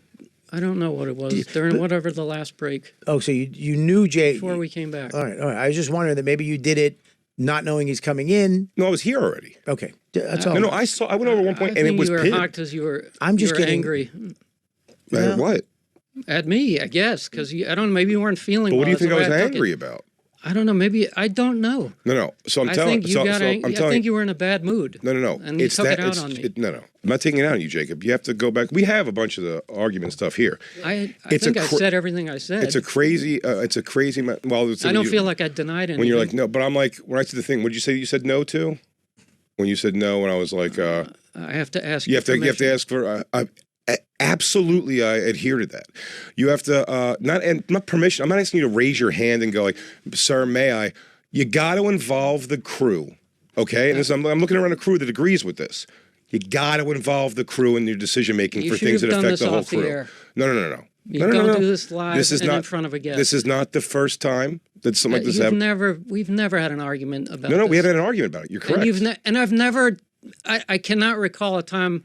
I don't know what it was, during whatever the last break Oh, so you knew Jay. before we came back. All right. I was just wondering that maybe you did it not knowing he's coming in. No, I was here already. Okay. That's all. No, I saw. I went over at one I point, think and it was you were pinned. hot because you were. I'm just you were getting- angry Man, what? at me, I guess, because I don't know. Maybe you weren't feeling. But what do you well, think I that's was the way took angry it. about? I don't know. Maybe I don't know. No. So I'm I telling. think you So, got. so ang- I'm I telling. think you were in a bad mood. No. And you took it out on me. No. I'm not taking it out on you, Jacob. You have to go back. We have a bunch of the argument stuff here. I It's think a I cra- said everything I said. It's a crazy. Well, I don't feel like I denied anything. when you're like no, but I'm like when I said the thing. What did you say? You said no to? When you said no, and I was like, I have to ask. you have to permission. ask for. Absolutely, I adhere to that. You have to not permission. I'm not asking you to raise your hand and go like, "Sir, may I?" You got to involve the crew, okay? And this, I'm looking around a crew that agrees with this. You got to involve the crew in your decision making You for should things have that done affect this the whole off the crew. air. No. You No, don't no. do this live This is and not in front of a guest. This is not the first time that something like this happened. We've never had an argument about. No, this. we haven't had an argument about it. You're correct. And I've never. I cannot recall a time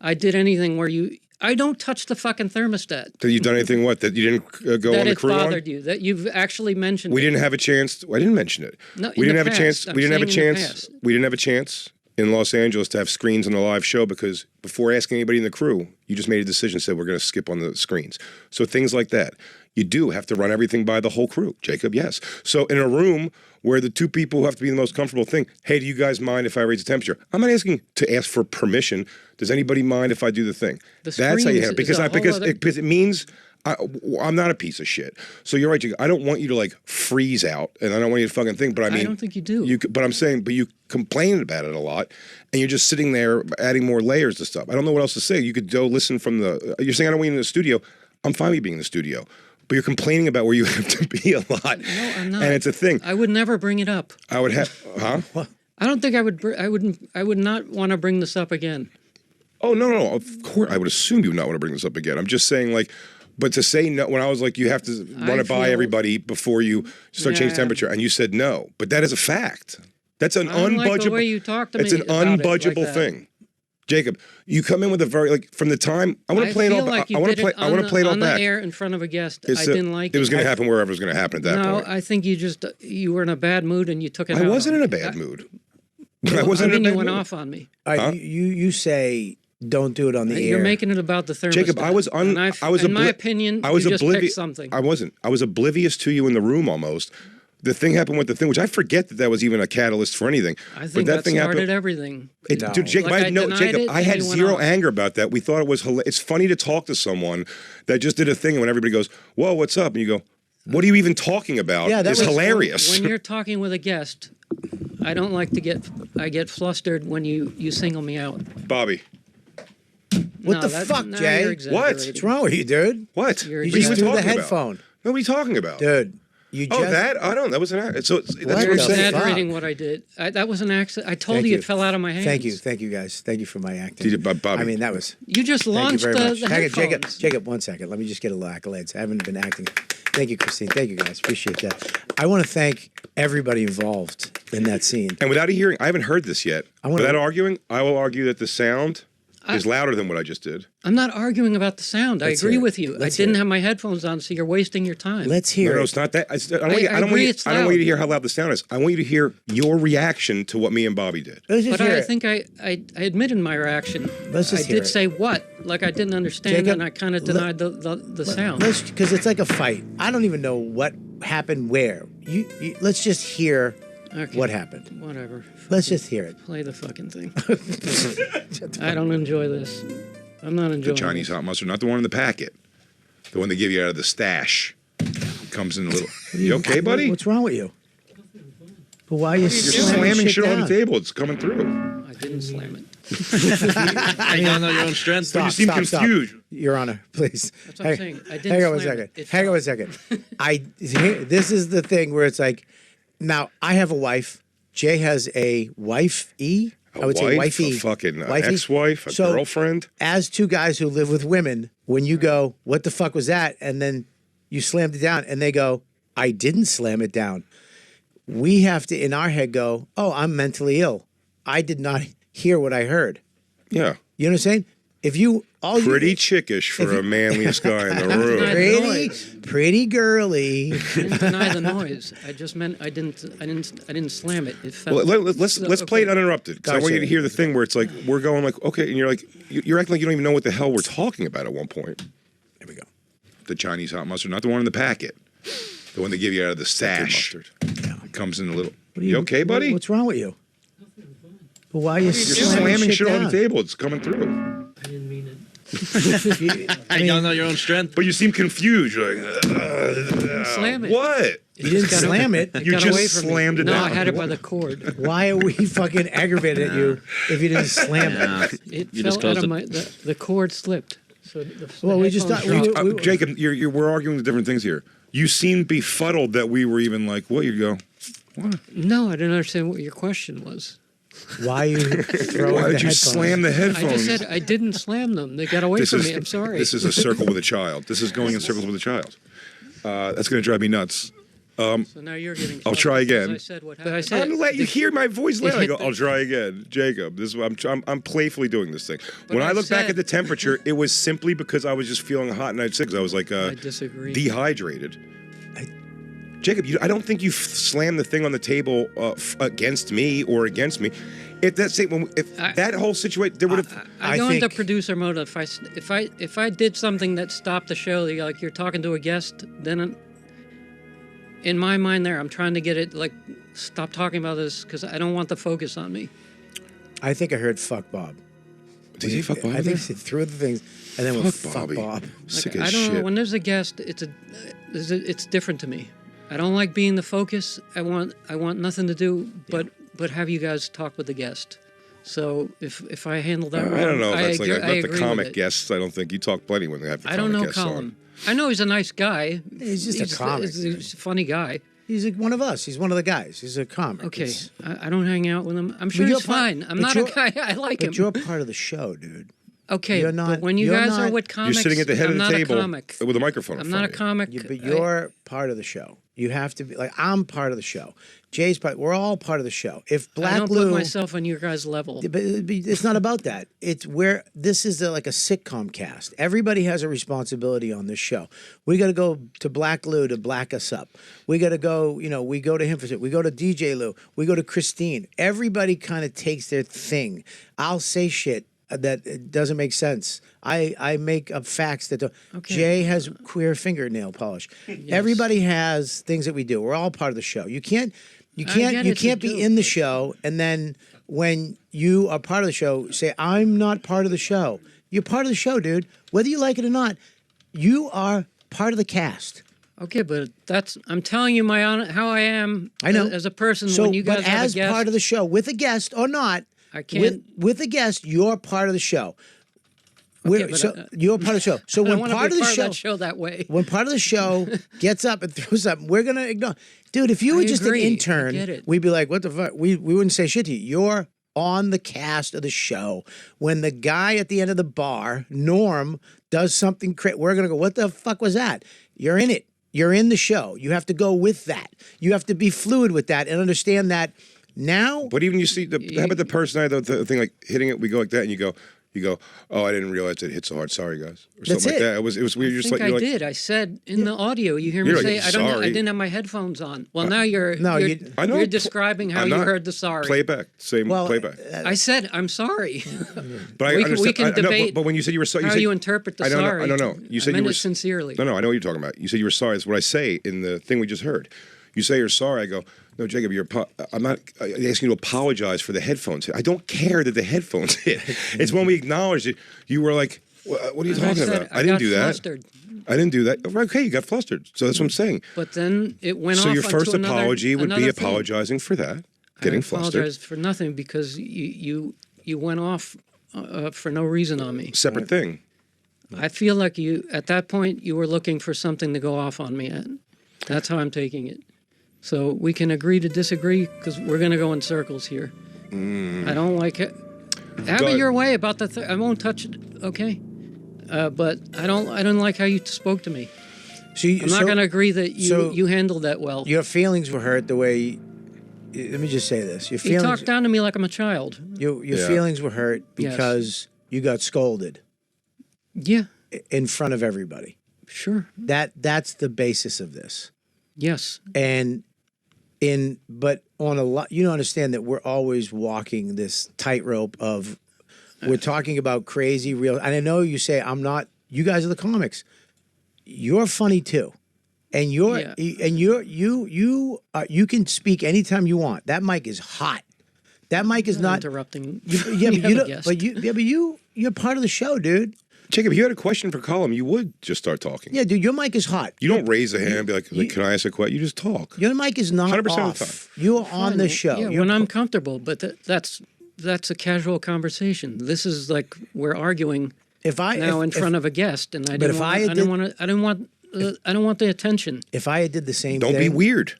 I did anything where you. I don't touch the fucking thermostat. That you've done anything that you didn't go that on the it crew on? bothered you. That you've actually mentioned. We it. didn't have a chance. I didn't mention it. No, we in didn't the have a chance. past. We didn't have a I'm saying in the chance. past. We didn't have a chance in Los Angeles to have screens on the live show because before asking anybody in the crew, you just made a decision. Said we're going to skip on the screens. So things like that, you do have to run everything by the whole crew, Jacob. Yes. So in a room where the two people who have to be the most comfortable thing, hey, do you guys mind if I raise the temperature? I'm not asking to ask for permission. Does anybody mind if I do the thing? The That's how you screens handle it. Because is a whole other- because it means I'm not a piece of shit. So you're right, Jacob. I don't want you to like freeze out, and I don't want you to fucking think. But I mean, don't think you do. But I'm saying, but you complain about it a lot, and you're just sitting there adding more layers to stuff. I don't know what else to say. You could go listen from the. You're saying I don't want you in the studio. I'm fine with you being in the studio, but you're complaining about where you have to be a lot. No, I'm not. And it's a thing. I would never bring it up. I would have, huh? I don't think I would. I would not want to bring this up again. Oh no! Of course, I would assume you would not want to bring this up again. I'm just saying, like, But to say no, when I was like, you have to run it by feel- everybody before you start change Yeah. temperature, and you said no. But that is a fact. That's an I don't like unbudgeable. the way you talk to it's me an about it like unbudgeable that. thing. Jacob, you come in with a very like from the time I want to play it feel all. like you I want did to play. it I want to on play it the- all on back. the air in front of a guest. It's, I didn't like it. was going to happen wherever it was going to happen at that No, point. I think you were in a bad mood and you took it. I out wasn't on in a me. bad mood. I I wasn't in a mean, bad you went mood. off on me. All right, you say don't do it on the You're air. making it about the thermostat. Jacob, I was in my opinion, I was you just oblivious. picked something. I wasn't. I was oblivious to you in the room almost. The thing happened with the thing, which I forget that was even a catalyst for anything. I think that started everything. Dude, Jacob, Like I had no, denied Jacob, it, I and had you went zero off. anger about that. We thought it was it's funny to talk to someone that just did a thing, and when everybody goes, "Whoa, what's up?" and you go, "What are you even talking about?" Yeah, that is was- hilarious. When you're talking with a guest, I don't like to get flustered when you single me out. Bobby, What No, the that- fuck, now Jay? you're What? exaggerating. What's wrong with you, dude? what? You're You What are just even threw the talking about? headphone, What are we talking about? dude. You Oh, just that? I don't. That was an act. So that's What what You're I'm the saying. exaggerating fuck? what I did. That was an accident. I told Thank you you. it fell out of my hands. Thank you guys. Thank you for my acting. Did you, Bobby? I mean, that was. You just Thank you launched very much. the Hang on, headphones. Jacob, 1 second. Let me just get a little accolades. I haven't been acting. Thank you, Christine. Thank you, guys. Appreciate that. I want to thank everybody involved in that scene. And without hearing, I haven't heard this yet. I wanna- Without arguing, I will argue that the sound is louder than what I just did. I'm not arguing about the sound. Let's I agree hear it. with you. Let's I didn't hear it. have my headphones on, so you're wasting your time. Let's hear No, it. it's not that. I don't, I want you, I don't want agree you, it's I don't want you to loud. hear how loud the sound is. I want you to hear your reaction to what me and Bobby did. Let's just But hear I it. think I admitted my reaction. Let's just I hear did it. say what? Like I didn't understand, Jacob, and I kind of denied the sound. Because it's like a fight. I don't even know what happened where. Let's just hear Okay. what happened. Whatever. Let's just hear it. Play the fucking thing. I don't enjoy this. I'm not The enjoying Chinese this. hot mustard, not the one in the packet. The one they give you out of the stash. Comes in a little. You okay, buddy? What's wrong with you? But why are you You're slamming slamming shit on down? the table. It's coming through. I didn't slam it. You don't know your own strength. Stop, you seem stop, stop. confused. Your Honor, please. That's what I'm saying. I didn't hang on 1 slam second. it. Hang on 1 second. This is the thing where it's like, now I have a wife. Jay has a wife-y. I would say wife, wifey. a fucking Wifey. ex-wife, a So, girlfriend. As two guys who live with women, when you go, what the fuck was that? And then you slammed it down and they go, I didn't slam it down. We have to, in our head, go, oh, I'm mentally ill. I did not hear what I heard. Yeah. You know what I'm saying? If you, all Pretty you, chickish for a manliest guy in the room. pretty girly. I didn't deny the noise. I just meant I didn't slam it. It fell. Well, let's play it Okay. uninterrupted because I want you to hear the thing where it's like we're going like okay, and you're like you're acting like you don't even know what the hell we're talking about at one point. There we go. The Chinese hot mustard, not the one in the packet, the one they give you out of the stash. Comes in a little. You okay, buddy? What's wrong with you? But why are you You're slamming shit on the down? table. It's coming through. I didn't mean it. You don't know your own strength. But you seem confused. You're like, Slam it. what? You didn't got slam it. It You got just away from slammed me. it No, down. I had it by the cord. Why are we fucking aggravated at you if you didn't slam it? It You fell just out closed of it. my. The cord slipped. So Well, we just thought headphones dropped. Jacob, we're arguing the different things here. You seem befuddled that we were even like, what? You go, No, I didn't understand what your question was. Why are you throwing why the did you headphones? slam the I headphones? just said I didn't slam them. They got away from me. I'm sorry. This is a circle with a child. This is going in circles with a child. That's going to drive me nuts. So now you're getting. I'll try again. I said what happened. I said I'm gonna let you hear my voice later. I hit go, the- I'll try again, Jacob. This is I'm playfully doing this thing. But When I I look back said- at the temperature, it was simply because I was just feeling hot and I had sick. I was like I disagree. dehydrated. Jacob, I don't think you slammed the thing on the table against me or against me. If that's it, if that whole situation, there would have. I go into producer mode. If I did something that stopped the show, like you're talking to a guest, then in my mind, I'm trying to get it like stop talking about this because I don't want the focus on me. I think I heard "fuck Bob." Did he fuck Bob? I think he threw the things and then went Fuck "fuck Bobby. Bob." Sick I as don't know. shit. When there's a guest, it's different to me. I don't like being the focus. I want nothing to do but have you guys talk with the guest. So if I handle that wrong, I don't know if that's like I about the agree with comic it. guests. I don't think you talk plenty when they have the I comic don't know guests Colin. on. I know he's a nice guy. He's just a comic. He's a funny guy. He's like one of us. He's one of the guys. He's a comic. Okay, It's- I don't hang out with him. I'm sure But you're he's fine. I'm but not a you're- guy. I like him. But you're part of the show, dude. Okay, You're not. but when you you're guys not, are with comics, You're sitting at the head I'm of the not table a comic. with a microphone. I'm in not front a of you. comic. But you're part of the show. You have to be like I'm part of the show. Jay's part. We're all part of the show. If Black I don't Lou, put myself on your guys' level. but it's not about that. It's where this is like a sitcom cast. Everybody has a responsibility on this show. We got to go to Black Lou to black us up. We got to go. We go to him for shit. We go to DJ Lou. We go to Christine. Everybody kind of takes their thing. I'll say shit that it doesn't make sense. I make up facts that don't. Okay. Jay has queer fingernail polish. Everybody has things that we do. We're all part of the show. You can't get it's a be joke, in the but- show and then when you are part of the show say I'm not part of the show. You're part of the show, dude. Whether you like it or not, you are part of the cast. Okay, but I'm telling you how I am. I know. As a person. So, when you guys but have as a guest, part of the show, with a guest or not, I can't. with a guest, you're part of the show. Okay, but, You're part of the show. So I don't when want to part be of the part show, of that show that way. when part of the show gets up and throws up, we're gonna ignore. Dude, if you were I just agree. an I intern, get it. we'd be like, "What the fuck?" We wouldn't say shit to you. You're on the cast of the show. When the guy at the end of the bar, Norm, does something, we're gonna go, "What the fuck was that?" You're in it. You're in the show. You have to go with that. You have to be fluid with that and understand that. Now, But even you see, how about the person I the thing like hitting it? We go like that, and you go, oh, I didn't realize it hit so hard. Sorry, guys, or That's something like it. that. It was weird. I Just think like you're I like, did. I said in the audio. You hear me You're say, like, "I don't. I sorry. didn't have my headphones on." Well, now you're. No, you're, I know. you're describing how I'm you not- heard the sorry. Playback, same playback. I said, "I'm sorry." But I we understand. can I know, debate but when you said you were sorry, how said, you interpret the I don't know, sorry. I don't know. You said I you meant were it sincerely. No, I know what you're talking about. You said you were sorry. That's what I say in the thing we just heard. You say you're sorry. I go, no, Jacob, I'm not asking you to apologize for the headphones hit. I don't care that the headphones hit. It's when we acknowledge it. You were like, what are you talking about? I didn't do that. Flustered. I didn't do that. Okay, you got flustered. So that's what I'm saying. But then it went off. So your onto first another- apology would be another thing. apologizing for that, getting I flustered. apologize for nothing because you went off for no reason on me. Separate thing. I feel like at that point you were looking for something to go off on me at. That's how I'm taking it. So we can agree to disagree because we're going to go in circles here. I don't like it. Have it your way about the. I won't touch it. Okay, but I don't like how you spoke to me. I'm not going to agree that you handled that well. Your feelings were hurt the way. Let me just say this: your You feelings. talked down to me like I'm a child. Your feelings were hurt because you got scolded. Yeah. In front of everybody. Sure. That's the basis of this. Yes. But on a lot, you don't understand that we're always walking this tightrope of. We're talking about crazy real, and I know you say I'm not. You guys are the comics. You're funny too, and you can speak anytime you want. That mic is hot. That mic is not interrupting. You're part of the show, dude. Jacob, if you had a question for Colum, you would just start talking. Yeah, dude, your mic is hot. You don't raise a hand and be like, can I ask a question? You just talk. Your mic is not 100% off. of the time. You're on the show. Yeah, when I'm comfortable, but that's a casual conversation. This is like we're arguing in front of a guest, and I don't want the attention. If I did the same Don't thing. be weird.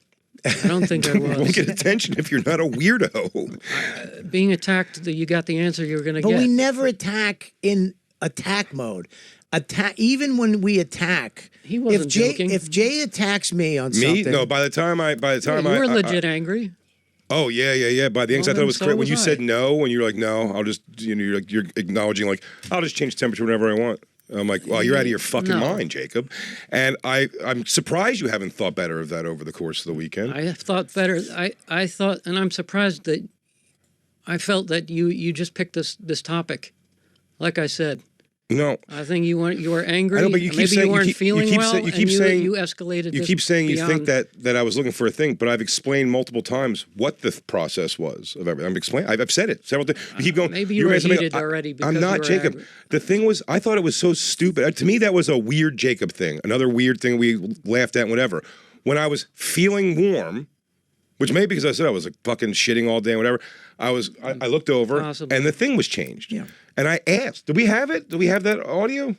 I don't think I You was. won't get attention if you're not a weirdo. Being attacked, you got the answer you were going to But get. we never attack in attack mode. Even when we attack, He wasn't joking. If Jay attacks me on Me? something, No, by the time you were legit angry. Oh yeah. By the end, I thought it was so great when was you I. said no. When you're like no, I'll just you're acknowledging like I'll just change temperature whenever I want. I'm like, well, you're out of your fucking mind, Jacob. And I'm surprised you haven't thought better of that over the course of the weekend. I thought better. I thought, and I'm surprised that I felt that you just picked this topic. Like I said. No, I think you were angry. I know, but you keep Maybe saying you weren't feeling well. You keep saying you escalated. You this keep saying you think beyond- that I was looking for a thing, but I've explained multiple times what the process was of everything. I've said it several times. You keep going. Maybe you you're were saying something, heated already because I'm you not were Jacob. angry. The thing was, I thought it was so stupid. To me, that was a weird Jacob thing. Another weird thing we laughed at, whatever. When I was feeling warm, which maybe because I said I was like fucking shitting all day and whatever, I looked over Possibly. and the thing was changed. Yeah. And I asked, "Do we have it? Do we have that audio?"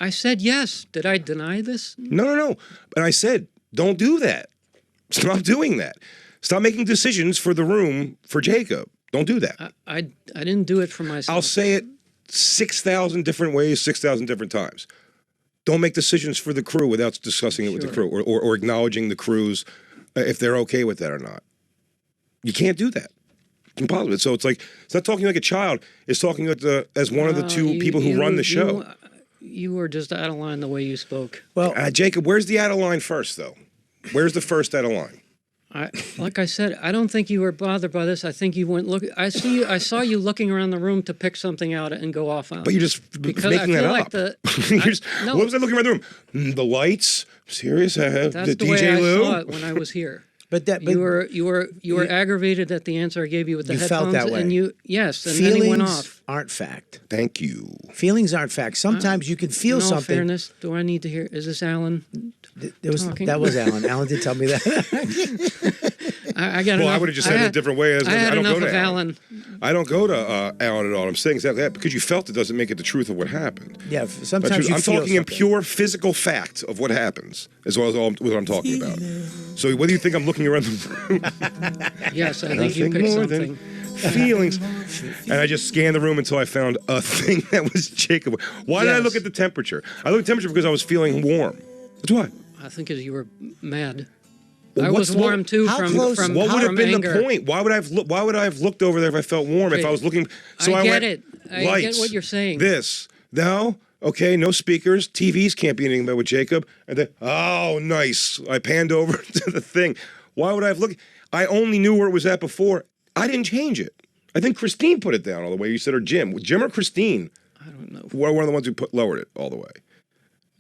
I said yes. Did I deny this? No. And I said, "Don't do that. Stop doing that. Stop making decisions for the room for Jacob. Don't do that." I didn't do it for myself. I'll say it 6,000 different ways, 6,000 different times. Don't make decisions for the crew without discussing it with the crew or acknowledging the crews if they're okay with that or not. You can't do that. It's impossible. So it's like, it's not talking like a child. It's talking as one of the two people who run the show. You were just out of line the way you spoke. Well, Jacob, where's the out of line first, though? Where's the first out of line? Like I said, I don't think you were bothered by this. I think you went look. I saw you looking around the room to pick something out and go off on. But you're just because making that like up. What was I looking around the room? The lights. Serious? That's the the DJ way Lou. I saw it when I was here. But you were aggravated at the answer I gave you with the you headphones, felt that way. and and Feelings then he went off. Aren't fact. Thank you. Feelings aren't fact. Sometimes you can feel In all something. fairness, do I need to hear? Is this Alan? Talking? That was Alan. Alan did tell me that. I got. Well, enough, I would have just said it a different way. I don't enough go of to Alan. I don't go to Alan at all. I'm saying exactly that because you felt it doesn't make it the truth of what happened. Yeah, sometimes I'm you feel talking in something. pure physical fact of what happens, as well as what I'm talking about. So what do you think I'm looking around the room? Yes, I think you Nothing picked more something. than feelings. And I just scanned the room until I found a thing that was Jacob. Why did I look at the temperature? I looked at the temperature because I was feeling warm. That's why. I think as you were mad. Well, I was warm too from what would have been anger. the point? Why would I have looked over there if I felt warm? If I was looking, so I get went, it. I lights, get what you're saying. This now, okay, no speakers, TVs can't be anything but with Jacob. And then, oh, nice. I panned over to the thing. Why would I have looked? I only knew where it was at before. I didn't change it. I think Christine put it down all the way. You said, or Jim or Christine. I don't know. One of the ones who lowered it all the way.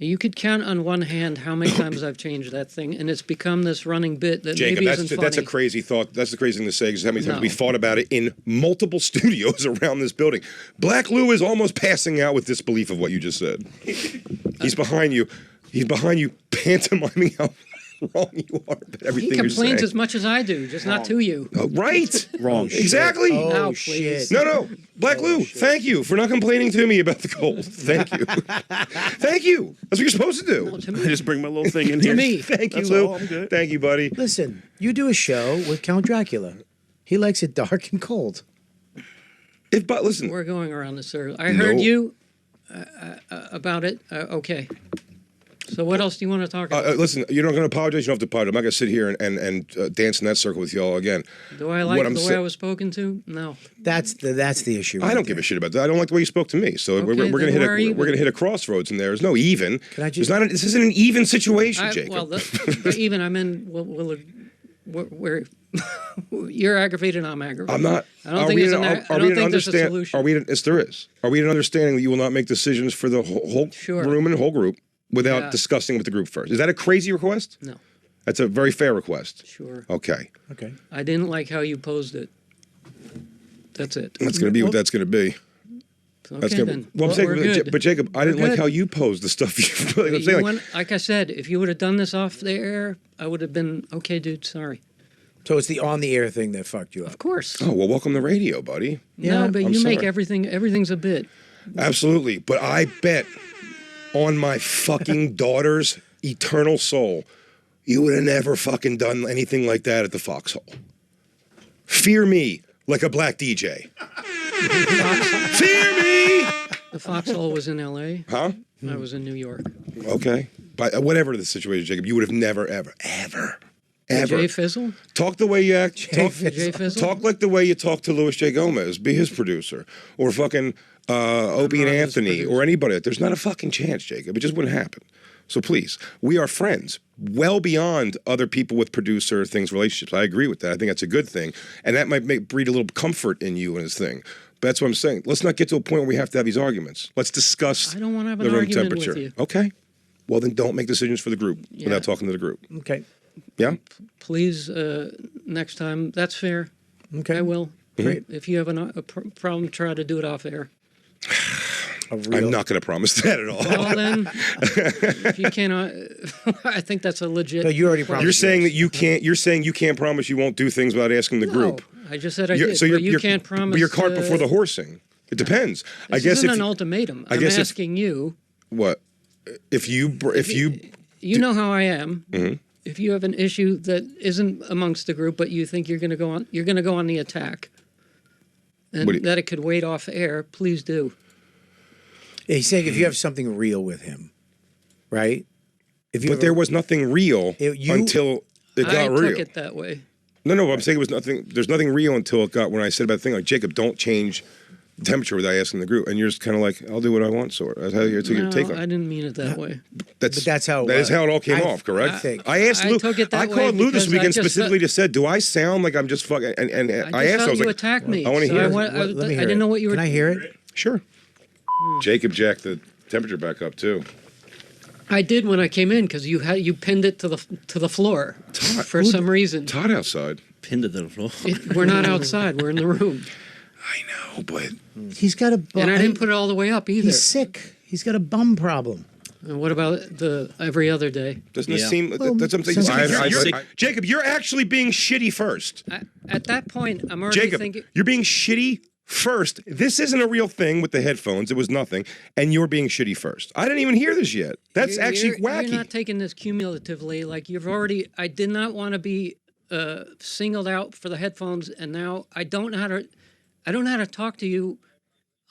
You could count on one hand how many times I've changed that thing, and it's become this running bit that Jacob, maybe isn't funny. that's a crazy thought. That's the crazy thing to say because how many times No. we thought about it in multiple studios around this building. Black Lou is almost passing out with disbelief of what you just said. He's behind you. He's behind you, pantomiming how wrong you are about everything He you're complains saying. as much as I do, just not to you. Right. Wrong. Exactly. Oh, Now, shit. please. No. Black Lou, thank you for not complaining to me about the cold. Thank you. Thank you. That's what you're supposed to do. To I me. just bring my little thing in here. To me. Thank you, That's Lou. all, I'm good. Thank you, buddy. Listen, you do a show with Count Dracula. He likes it dark and cold. But listen, We're going around this circle. I heard you about it. Okay. So what else do you want to talk about? listen, you're not going to apologize. You don't have to apologize. I'm not going to sit here and dance in that circle with y'all again. Do I like what I'm the way sa- I was spoken to? No. That's the issue. I don't give a shit about that. I don't like the way you spoke to me. So we're Okay, going to then we're we're even. going to hit a crossroads, and there's no even. Can I just- this isn't an even situation, Jacob. Well, even I'm in. We're you're aggravated. I'm aggravated. I'm not. I don't think there's a understand? solution. Yes, there is. Are we in an understanding that you will not make decisions for the whole Sure. room and the whole group without Yeah. discussing with the group first? Is that a crazy request? No. That's a very fair request. Sure. Okay. Okay. I didn't like how you posed it. That's it. That's going to be what that's going to be. Okay, That's gonna then. be. Well, I'm We're saying, good. but Jacob, I didn't We're like good. how you posed the stuff. I'm You saying, want- like I said, if you would have done this off the air, I would have been okay, dude. Sorry. So it's the on the air thing that fucked you up. Of course. oh well, welcome to radio, buddy. No, but I'm you make sorry. everything's a bit. Absolutely, but I bet on my fucking daughter's eternal soul, you would have never fucking done anything like that at the Foxhole. Fear me like a black DJ. Fear me. The Foxhole was in L.A. Huh? I was in New York. Okay. But whatever the situation, Jacob, you would have never, ever Jay Fizzle? talk the way you act. Talk, Jay Fizzle? talk like the way you talk to Louis J. Gomez. Be his producer, or fucking Opie and not his Anthony, producer. or anybody. There's not a fucking chance, Jacob. It just wouldn't happen. So please, we are friends, well beyond other people with producer things, relationships. I agree with that. I think that's a good thing, and that might breed a little comfort in you and his thing. But that's what I'm saying. Let's not get to a point where we have to have these arguments. Let's discuss I don't wanna have the an room argument temperature. with you. Okay. Well, then don't make decisions for the group Yeah. without talking to the group. Okay. Yeah? Please, next time. That's fair. Okay. I will. Great. If you have a problem, try to do it off air. I'm not going to promise that at all. Well, then, if you cannot, I think that's a legit. But you already promised. You're saying that you can't. You're saying you can't promise you won't do things without asking the group. No, I just said I You're- did. so but you can't promise. But you're cart before the horsing. It depends. I This guess isn't if an ultimatum. I I'm guess if- asking you. what if you You know how I am. Mm-hmm. If you have an issue that isn't amongst the group, but you think you're going to go on, you're going to go on the attack, and What do you- that it could wait off air. Please do. He's saying if you have something real with him, right? If you But there was nothing real until it got I real. took it that way. No, I'm saying it was nothing. There's nothing real until it got when I said about the thing like Jacob, don't change temperature without asking the group, and you're just kind of like, I'll do what I want, sort of. That's how you took your take on I it. didn't mean it that way. But that's how That is how it all came I- off, correct? I think. I asked I Lou. took it that I way called Lou this because weekend I just specifically to said, do I sound like I'm just fucking? And I just asked, felt I was you like, attacked me. I want to so hear. Let me I hear didn't know what you were. Can I hear it? Sure. Jacob jacked the temperature back up too. I did when I came in because you pinned it to the floor for some reason. Todd outside. Pinned it to the floor. We're not outside. We're in the room. I know, but He's got a bum. And I didn't put it all the way up either. He's sick. He's got a bum problem. And what about the every other day? doesn't it Yeah. seem Well, that's what I'm saying? sometimes- Jacob, you're actually being shitty first. At that point, I'm already Jacob, thinking. you're being shitty first. This isn't a real thing with the headphones. It was nothing, and you're being shitty first. I didn't even hear this yet. That's actually wacky. You're not taking this cumulatively. Like you've already. I did not want to be singled out for the headphones, and now I don't know how to. I don't know how to talk to you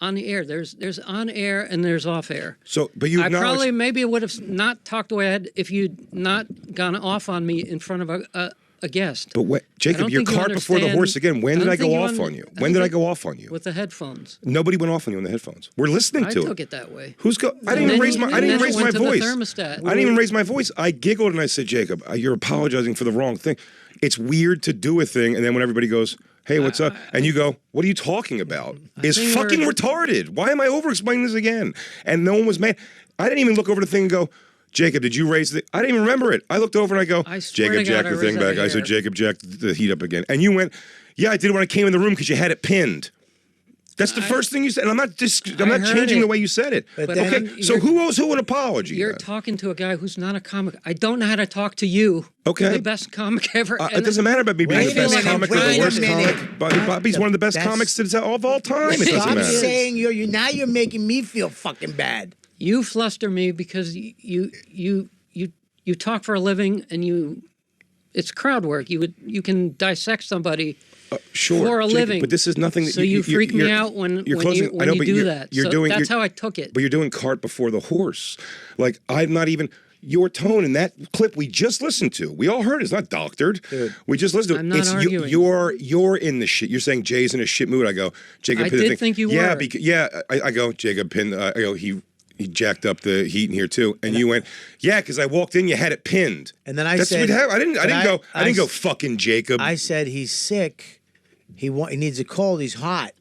on the air. There's on air and there's off air. So, but you I acknowledge. probably maybe would have not talked the way I had if you'd not gone off on me in front of a guest. But what, Jacob, don't you're think you cart before the understand- horse again. When I did don't I think go you off under- on you? I When don't did I think- go off on you? With the headphones. Nobody went off on you on the headphones. We're listening I to took it. it that way. Who's go? I And didn't even then raise you- my. I and didn't even then it raise my went to the voice. thermostat. I didn't even raise my voice. I giggled and I said, Jacob, you're apologizing for the wrong thing. It's weird to do a thing, and then when everybody goes, "Hey, what's up?" and you go, "What are you talking about?" Is think fucking we're- retarded. Why am I over explaining this again? And no one was mad. I didn't even look over the thing and go, Jacob, did you raise the? I didn't even remember it. I looked over and I go, I swear Jacob to God, jacked I the thing raised that back. I said, hair. Jacob jacked the heat up again, and you went, "Yeah, I did it when I came in the room because you had it pinned." That's the first thing you said, and I'm not heard changing it. the way you said it. But But Okay, then so you're- who owes who an apology? You're then? talking to a guy who's not a comic. I don't know how to talk to you. Okay. The best comic ever. It and doesn't matter about me being Wait the a best minute, comic or the wait a worst minute. comic. Bobby's one of the best That's- comics of all time. It doesn't Stop matter. saying you're now you're making me feel fucking bad. You fluster me because you talk for a living and it's crowd work. You can dissect somebody Sure, for a Jacob, living. but this is nothing. That So you freak me out when you're you closing. I know, but do you're, that. You're So doing. that's you're- how I took it. But you're doing cart before the horse. Like I'm not even. Your tone in that clip we just listened to, we all heard it's not doctored. We just listened to it. I'm not It's arguing. you're in the shit. You're saying Jay's in a shit mood. I go, Jacob. I Pin the did thing. think you yeah, were. Because, yeah. I go, Jacob. Pin. I go. He jacked up the heat in here too, and you went, yeah, because I walked in, you had it pinned. And then I That's said, what happened. I didn't go s- fucking Jacob. I said he's sick. He needs a cold. He's hot.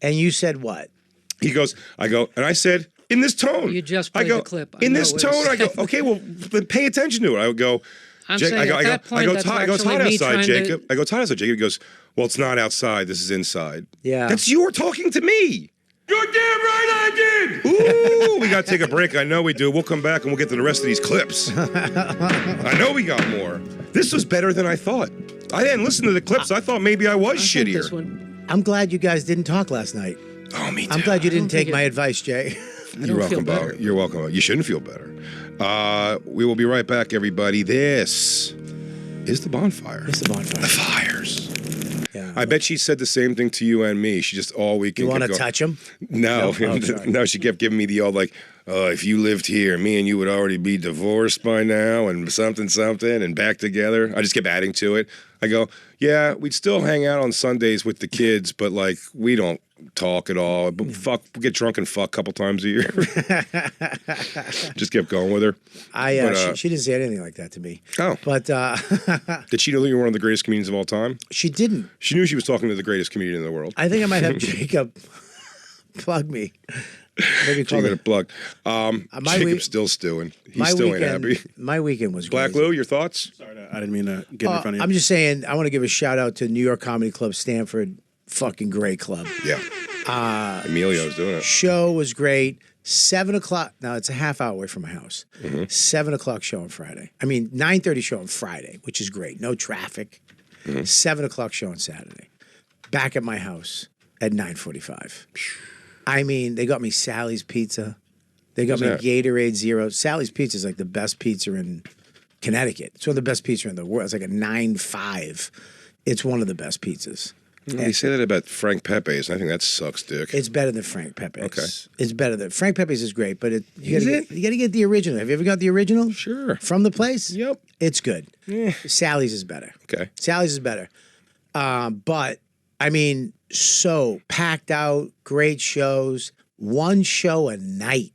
And you said what? He goes, I go, and I said, in this tone. You just I played go, the clip. I in know this what it tone, I go, said. okay, well, then pay attention to it. I would go, I'm Jake, saying at that point, I go, that's Todd, it's actually hot me outside, trying to- Jacob. I go, Todd outside. Jacob goes, well, it's not outside. This is inside. Yeah. That's you talking to me. You're damn right I did. Ooh, we got to take a break. I know we do. We'll come back and we'll get to the rest of these clips. I know we got more. This was better than I thought. I didn't listen to the clips. I thought maybe I was I think this shittier. one, I'm glad you guys didn't talk last night. Oh, me too. I'm glad you didn't don't think take my it- advice, Jay. You're don't welcome, feel better. Bob. You're welcome. Bob. You shouldn't feel better. We will be right back, everybody. This is the bonfire. It's the bonfire. The fires. Yeah. I bet she said the same thing to you and me. She just all weekend. You want kept to going- touch him? No, No? Oh, sorry. no. She kept giving me the old like, if you lived here, me and you would already be divorced by now, and something, and back together. I just kept adding to it. I go, yeah, we'd still hang out on Sundays with the kids, but like we don't talk at all. But fuck, we get drunk and fuck a couple times a year. Just kept going with her. She didn't say anything like that to me. Oh, But did she know that you were one of the greatest comedians of all time? she didn't. She knew she was talking to the greatest comedian in the world. I think I might have Jacob plug me. Maybe She call got it. it plugged. my Jacob's week- still stewing. He My still ain't weekend, happy. my weekend was Black great. Lou, your thoughts? Sorry, I didn't mean to get in front of you. I'm just saying, I want to give a shout out to New York Comedy Club, Stanford, fucking great club. Yeah. Emilio's doing it. Show was great. 7 o'clock. Now it's a half hour away from my house. Mm-hmm. 7 o'clock show on Friday. I mean, 9:30 show on Friday, which is great. No traffic. Mm-hmm. 7 o'clock show on Saturday. Back at my house at 9:45. I mean, they got me Sally's Pizza. They got me that? Gatorade Zero. Sally's Pizza is like the best pizza in Connecticut. It's one of the best pizza in the world. It's like a 9.5. It's one of the best pizzas. They say that about Frank Pepe's, and I think that sucks dick. It's better than Frank Pepe's. Okay. It's better than Frank Pepe's is great, but you Is got to get the original. Have you ever got the original? Sure. From the place? Yep. It's good. Yeah. Sally's is better. Okay. Sally's is better. But I mean, so packed out, great shows, one show a night.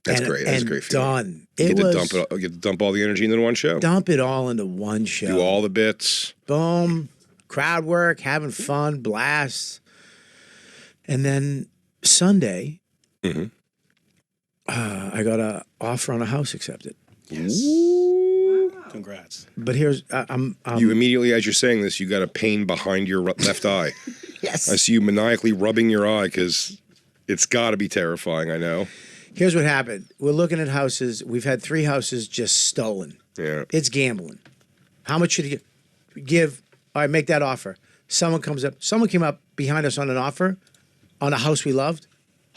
That's great. That's a great feeling. Done. You It get, was to get to dump all the energy into one show. dump it all into one show. Do all the bits. Boom, crowd work, having fun, blast. And then Sunday, Mhm. I got an offer on a house accepted. Yes. Congrats. But here's I'm You immediately, as you're saying this, you got a pain behind your left eye. yes. I see you maniacally rubbing your eye because it's got to be terrifying. I know. Here's what happened. We're looking at houses. We've had 3 houses just stolen. Yeah. It's gambling. How much should you give? All right, make that offer. Someone comes up. Someone came up behind us on an offer on a house we loved.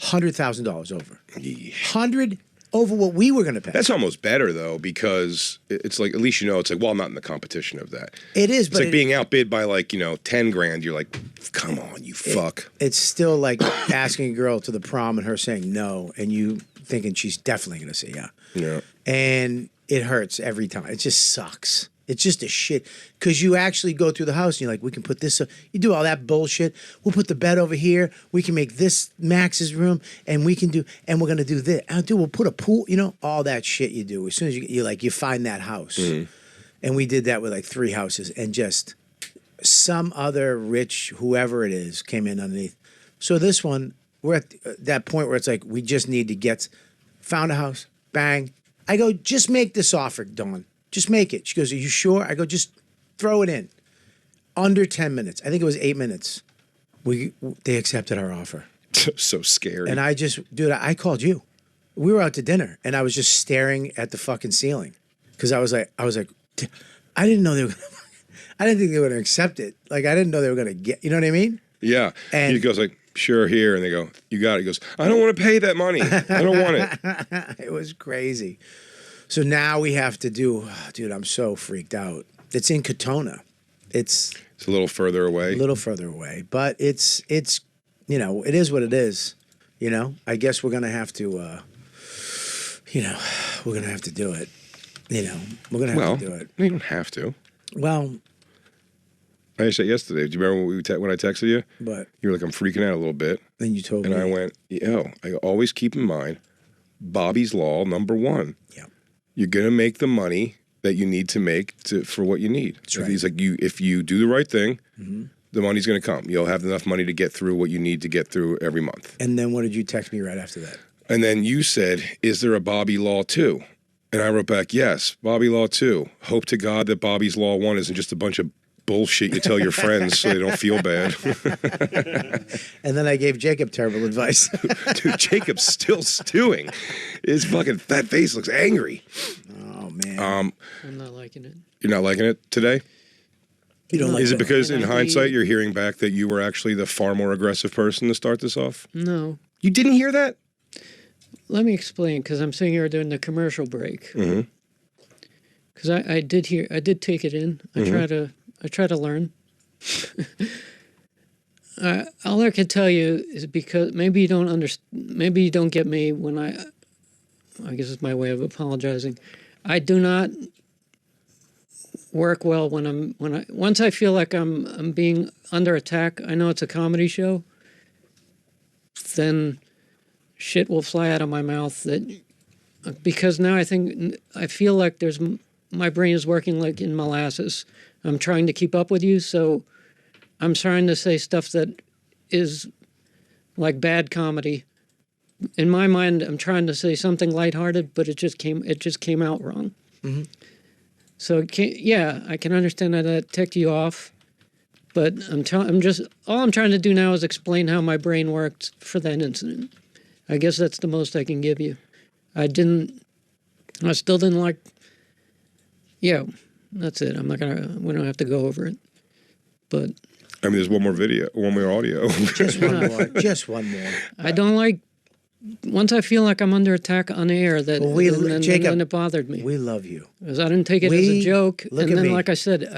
$100,000 over. 100 over what we were going to pay. That's almost better though, because it's like at least you know it's like, well, I'm not in the competition of that. It is, It's but like being outbid by like 10 grand. You're like, come on, you fuck. it's still like asking a girl to the prom and her saying no, and you thinking she's definitely going to say yeah. Yeah. And it hurts every time. It just sucks. It's just a shit because you actually go through the house and you're like, we can put this. You do all that bullshit. We'll put the bed over here. We can make this Max's room, and we can do, and we're gonna do this. We'll put a pool. All that shit you do as soon as you find that house. And we did that with like 3 houses, and just some other rich whoever it is came in underneath. So this one, we're at that point where it's like we just need to found a house. Bang. I go, just make this offer, Dawn. Just make it. She goes, are you sure? I go, just throw it in. Under 10 minutes. I think it was 8 minutes. They accepted our offer. So scary. And I called you. We were out to dinner, and I was just staring at the fucking ceiling. Because I was like, I didn't know they were I didn't think they were going to accept it. Like, I didn't know they were going to get, you know what I mean? Yeah. And he goes like, sure, here. And they go, you got it. He goes, I don't want to pay that money. I don't want it. It was crazy. So now we have to do, dude, I'm so freaked out. It's in Katona. It's a little further away. A little further away. But it's it is what it is. I guess we're going to have to, we're going to have to do it. We're going to have to do it. You don't have to. Well, I said yesterday. Do you remember when I texted you? But you were like, I'm freaking out a little bit. Then you told me. And I went, I always keep in mind Bobby's Law, number 1. Yeah. You're going to make the money that you need to make for what you need. That's right. He's like, if you do the right thing, the money's going to come. You'll have enough money to get through what you need to get through every month. And then what did you text me right after that? And then you said, is there a Bobby Law 2? And I wrote back, yes, Bobby Law 2. Hope to God that Bobby's Law 1 isn't just a bunch of bullshit you tell your friends so they don't feel bad. And then I gave Jacob terrible advice. Dude, Jacob's still stewing. His fucking fat face looks angry. Oh, man. I'm not liking it. You're not liking it today? You don't like Is it it? because in hindsight you're hearing back that you were actually the far more aggressive person to start this off? No. You didn't hear that? Let me explain, because I'm sitting here during the commercial break. Because I did take it in. I try to learn. All I can tell you is because maybe you don't get me when I guess it's my way of apologizing. I do not work well once I feel like I'm being under attack. I know it's a comedy show. Then shit will fly out of my mouth because now I feel like my brain is working like in molasses. I'm trying to keep up with you, so I'm trying to say stuff that is like bad comedy. In my mind, I'm trying to say something lighthearted, but it just came out wrong. So I can understand that ticked you off, but all I'm trying to do now is explain how my brain worked for that incident. I guess that's the most I can give you. I still didn't like. Yeah, that's it. We don't have to go over it. But I mean, there's one more audio. Just one more. Just one more. I don't like once I feel like I'm under attack on air, that Jacob, then it bothered me. We love you. Because I didn't take it as a joke. Look and at then, me. like I said,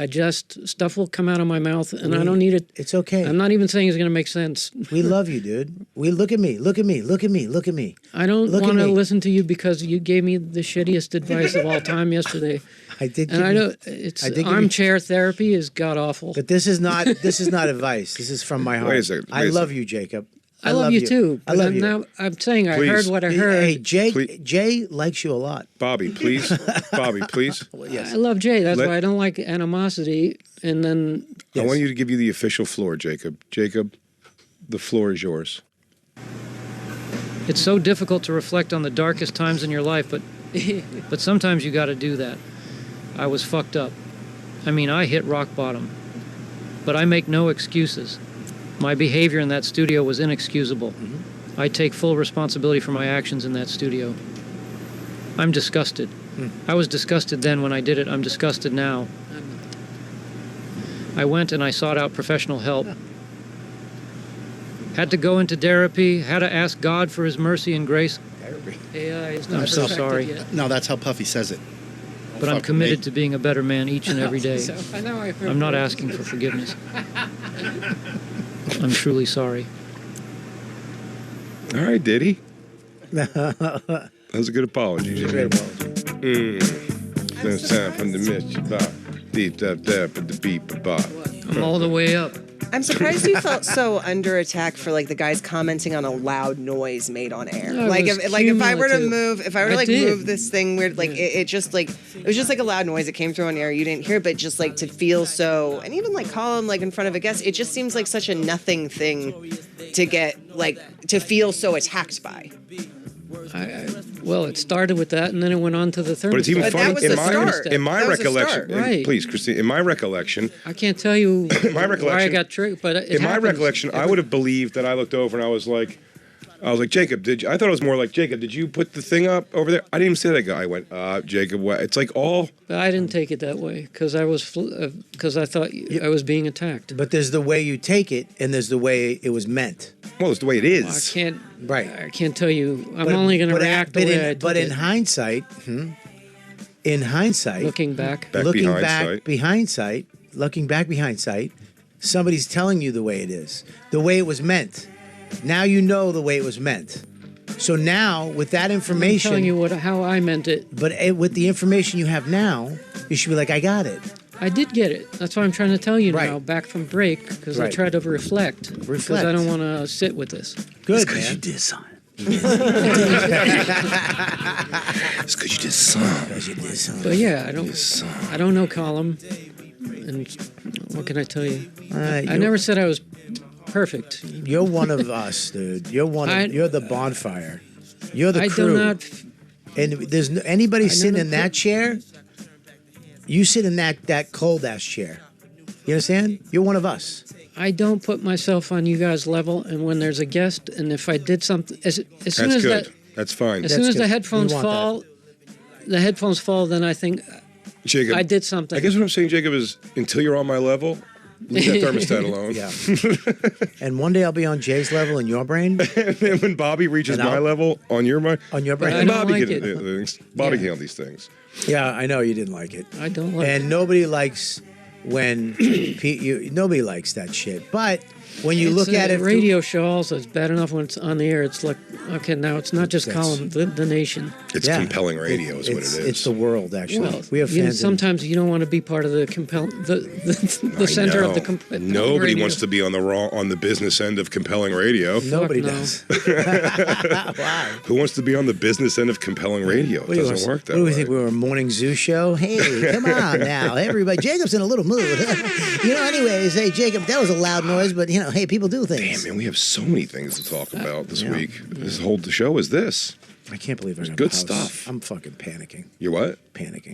stuff will come out of my mouth, and I don't need it. It's okay. I'm not even saying it's going to make sense. We love you, dude. Look at me. Look at me. Look at me. Look at me. I don't Look at want to me. listen to you because you gave me the shittiest advice of all time yesterday. I did. And I don't. It's armchair therapy is god awful. But this is not advice. This is from my heart. Wait a second. I love you, Jacob. I love you too. I love but you. Now I'm saying I Please. heard what I heard. Hey, Jay likes you a lot. Bobby, please. Bobby, please. Yes. I love Jay. That's Let- why I don't like animosity. And then I want you to give you the official floor, Jacob. Jacob, the floor is yours. it's so difficult to reflect on the darkest times in your life, but sometimes you got to do that. I was fucked up. I mean, I hit rock bottom. But I make no excuses. My behavior in that studio was inexcusable. I take full responsibility for my actions in that studio. I'm disgusted. I was disgusted then when I did it. I'm disgusted now. I went and I sought out professional help. Had to go into therapy, had to ask God for his mercy and grace. AI is not I'm so perfected sorry. yet. No, that's how Puffy says it. But I'm fuck committed me. to being a better man each and every day. So, I know I heard Oh, I'm not asking for forgiveness. I'm truly sorry. All right, did he? That was a good apology. Great apology. It's time from the mission bar. Deep tap tap at the beep bar. I'm all the way up. I'm surprised you felt so under attack for like the guys commenting on a loud noise made on air. No, it Like was if I were to cumulative. move, if I were to I like did. move this thing weird, like it just like it was just like a loud noise that came through on air. You didn't hear it, but just like to feel so, and even like call him like in front of a guest, it just seems like such a nothing thing to get like to feel so attacked by. Well, it started with that, and then it went on to the thermostat. But it's even But funny that was in the my start. in my That was the recollection. start. and Right. Please, Christine. In my recollection, I can't tell you my why I recollection. got triggered, but it in my happens. recollection, I would have believed that I looked over and I was like, Jacob, did you? I thought it was more like, Jacob, did you put the thing up over there? I didn't even say that guy. I went, Jacob, what? It's like all. But I didn't take it that way because I I thought I was being attacked. But there's the way you take it, and there's the way it was meant. Well, it's the way it I is. can't. Right. I can't tell you. I'm only going to react the way I did But in it. hindsight, Looking back. looking behind back sight. behind sight, looking back behind sight, somebody's telling you the way it is, the way it was meant. Now you know the way it was meant. So now, with that I'm information, telling you how I meant it. but with the information you have now, you should be like, I got it. I did get it. That's why I'm trying to tell you Right. now, back from break, because I Right. try to reflect. Because Reflect. I don't want to sit with this. Good, man. did something. It's because you did some. But yeah, I don't know Column. And what can I tell you? I never said I was perfect. You're one of us, dude. You're you're the bonfire. You're the I crew. do not. And there's anybody sitting never in that chair. You sit in that cold ass chair. You understand? You're one of us. I don't put myself on you guys' level, and when there's a guest, and if I did something, as soon That's as good. that, That's fine. as That's soon as good. the headphones We want fall, then I think Jacob, I did something. I guess what I'm saying, Jacob, is until you're on my level, leave that thermostat alone. Yeah. And one day I'll be on Jay's level in your brain. And then when Bobby reaches And my I'll- level on your mind, On your brain. I don't Bobby like can it. do things. Bobby Yeah. can handle these things. Yeah, I know you didn't like it. I don't like And it. nobody likes when nobody likes that shit. But when you look at it, through- radio show also is bad enough when it's on the air. It's like, okay, now it's not just That's- Column, the nation. It's Yeah. compelling radio, is what it is. It's the world, actually. Well, we have fans. sometimes you don't want to be part of the the center of the know. compelling Nobody radio. wants to be on the business end of compelling radio. Nobody no. does. Wow. Who wants to be on the business end of compelling radio? It What do you doesn't want- work that What do we way. think? We were a morning zoo show? Hey, come on now, everybody. Jacob's in a little mood. Anyways, hey, Jacob, that was a loud noise, but, hey, people do things. Damn, man, we have so many things to talk about this week. This whole show is this. I can't believe I'm good stuff. I'm fucking panicking. You're what? Panicking.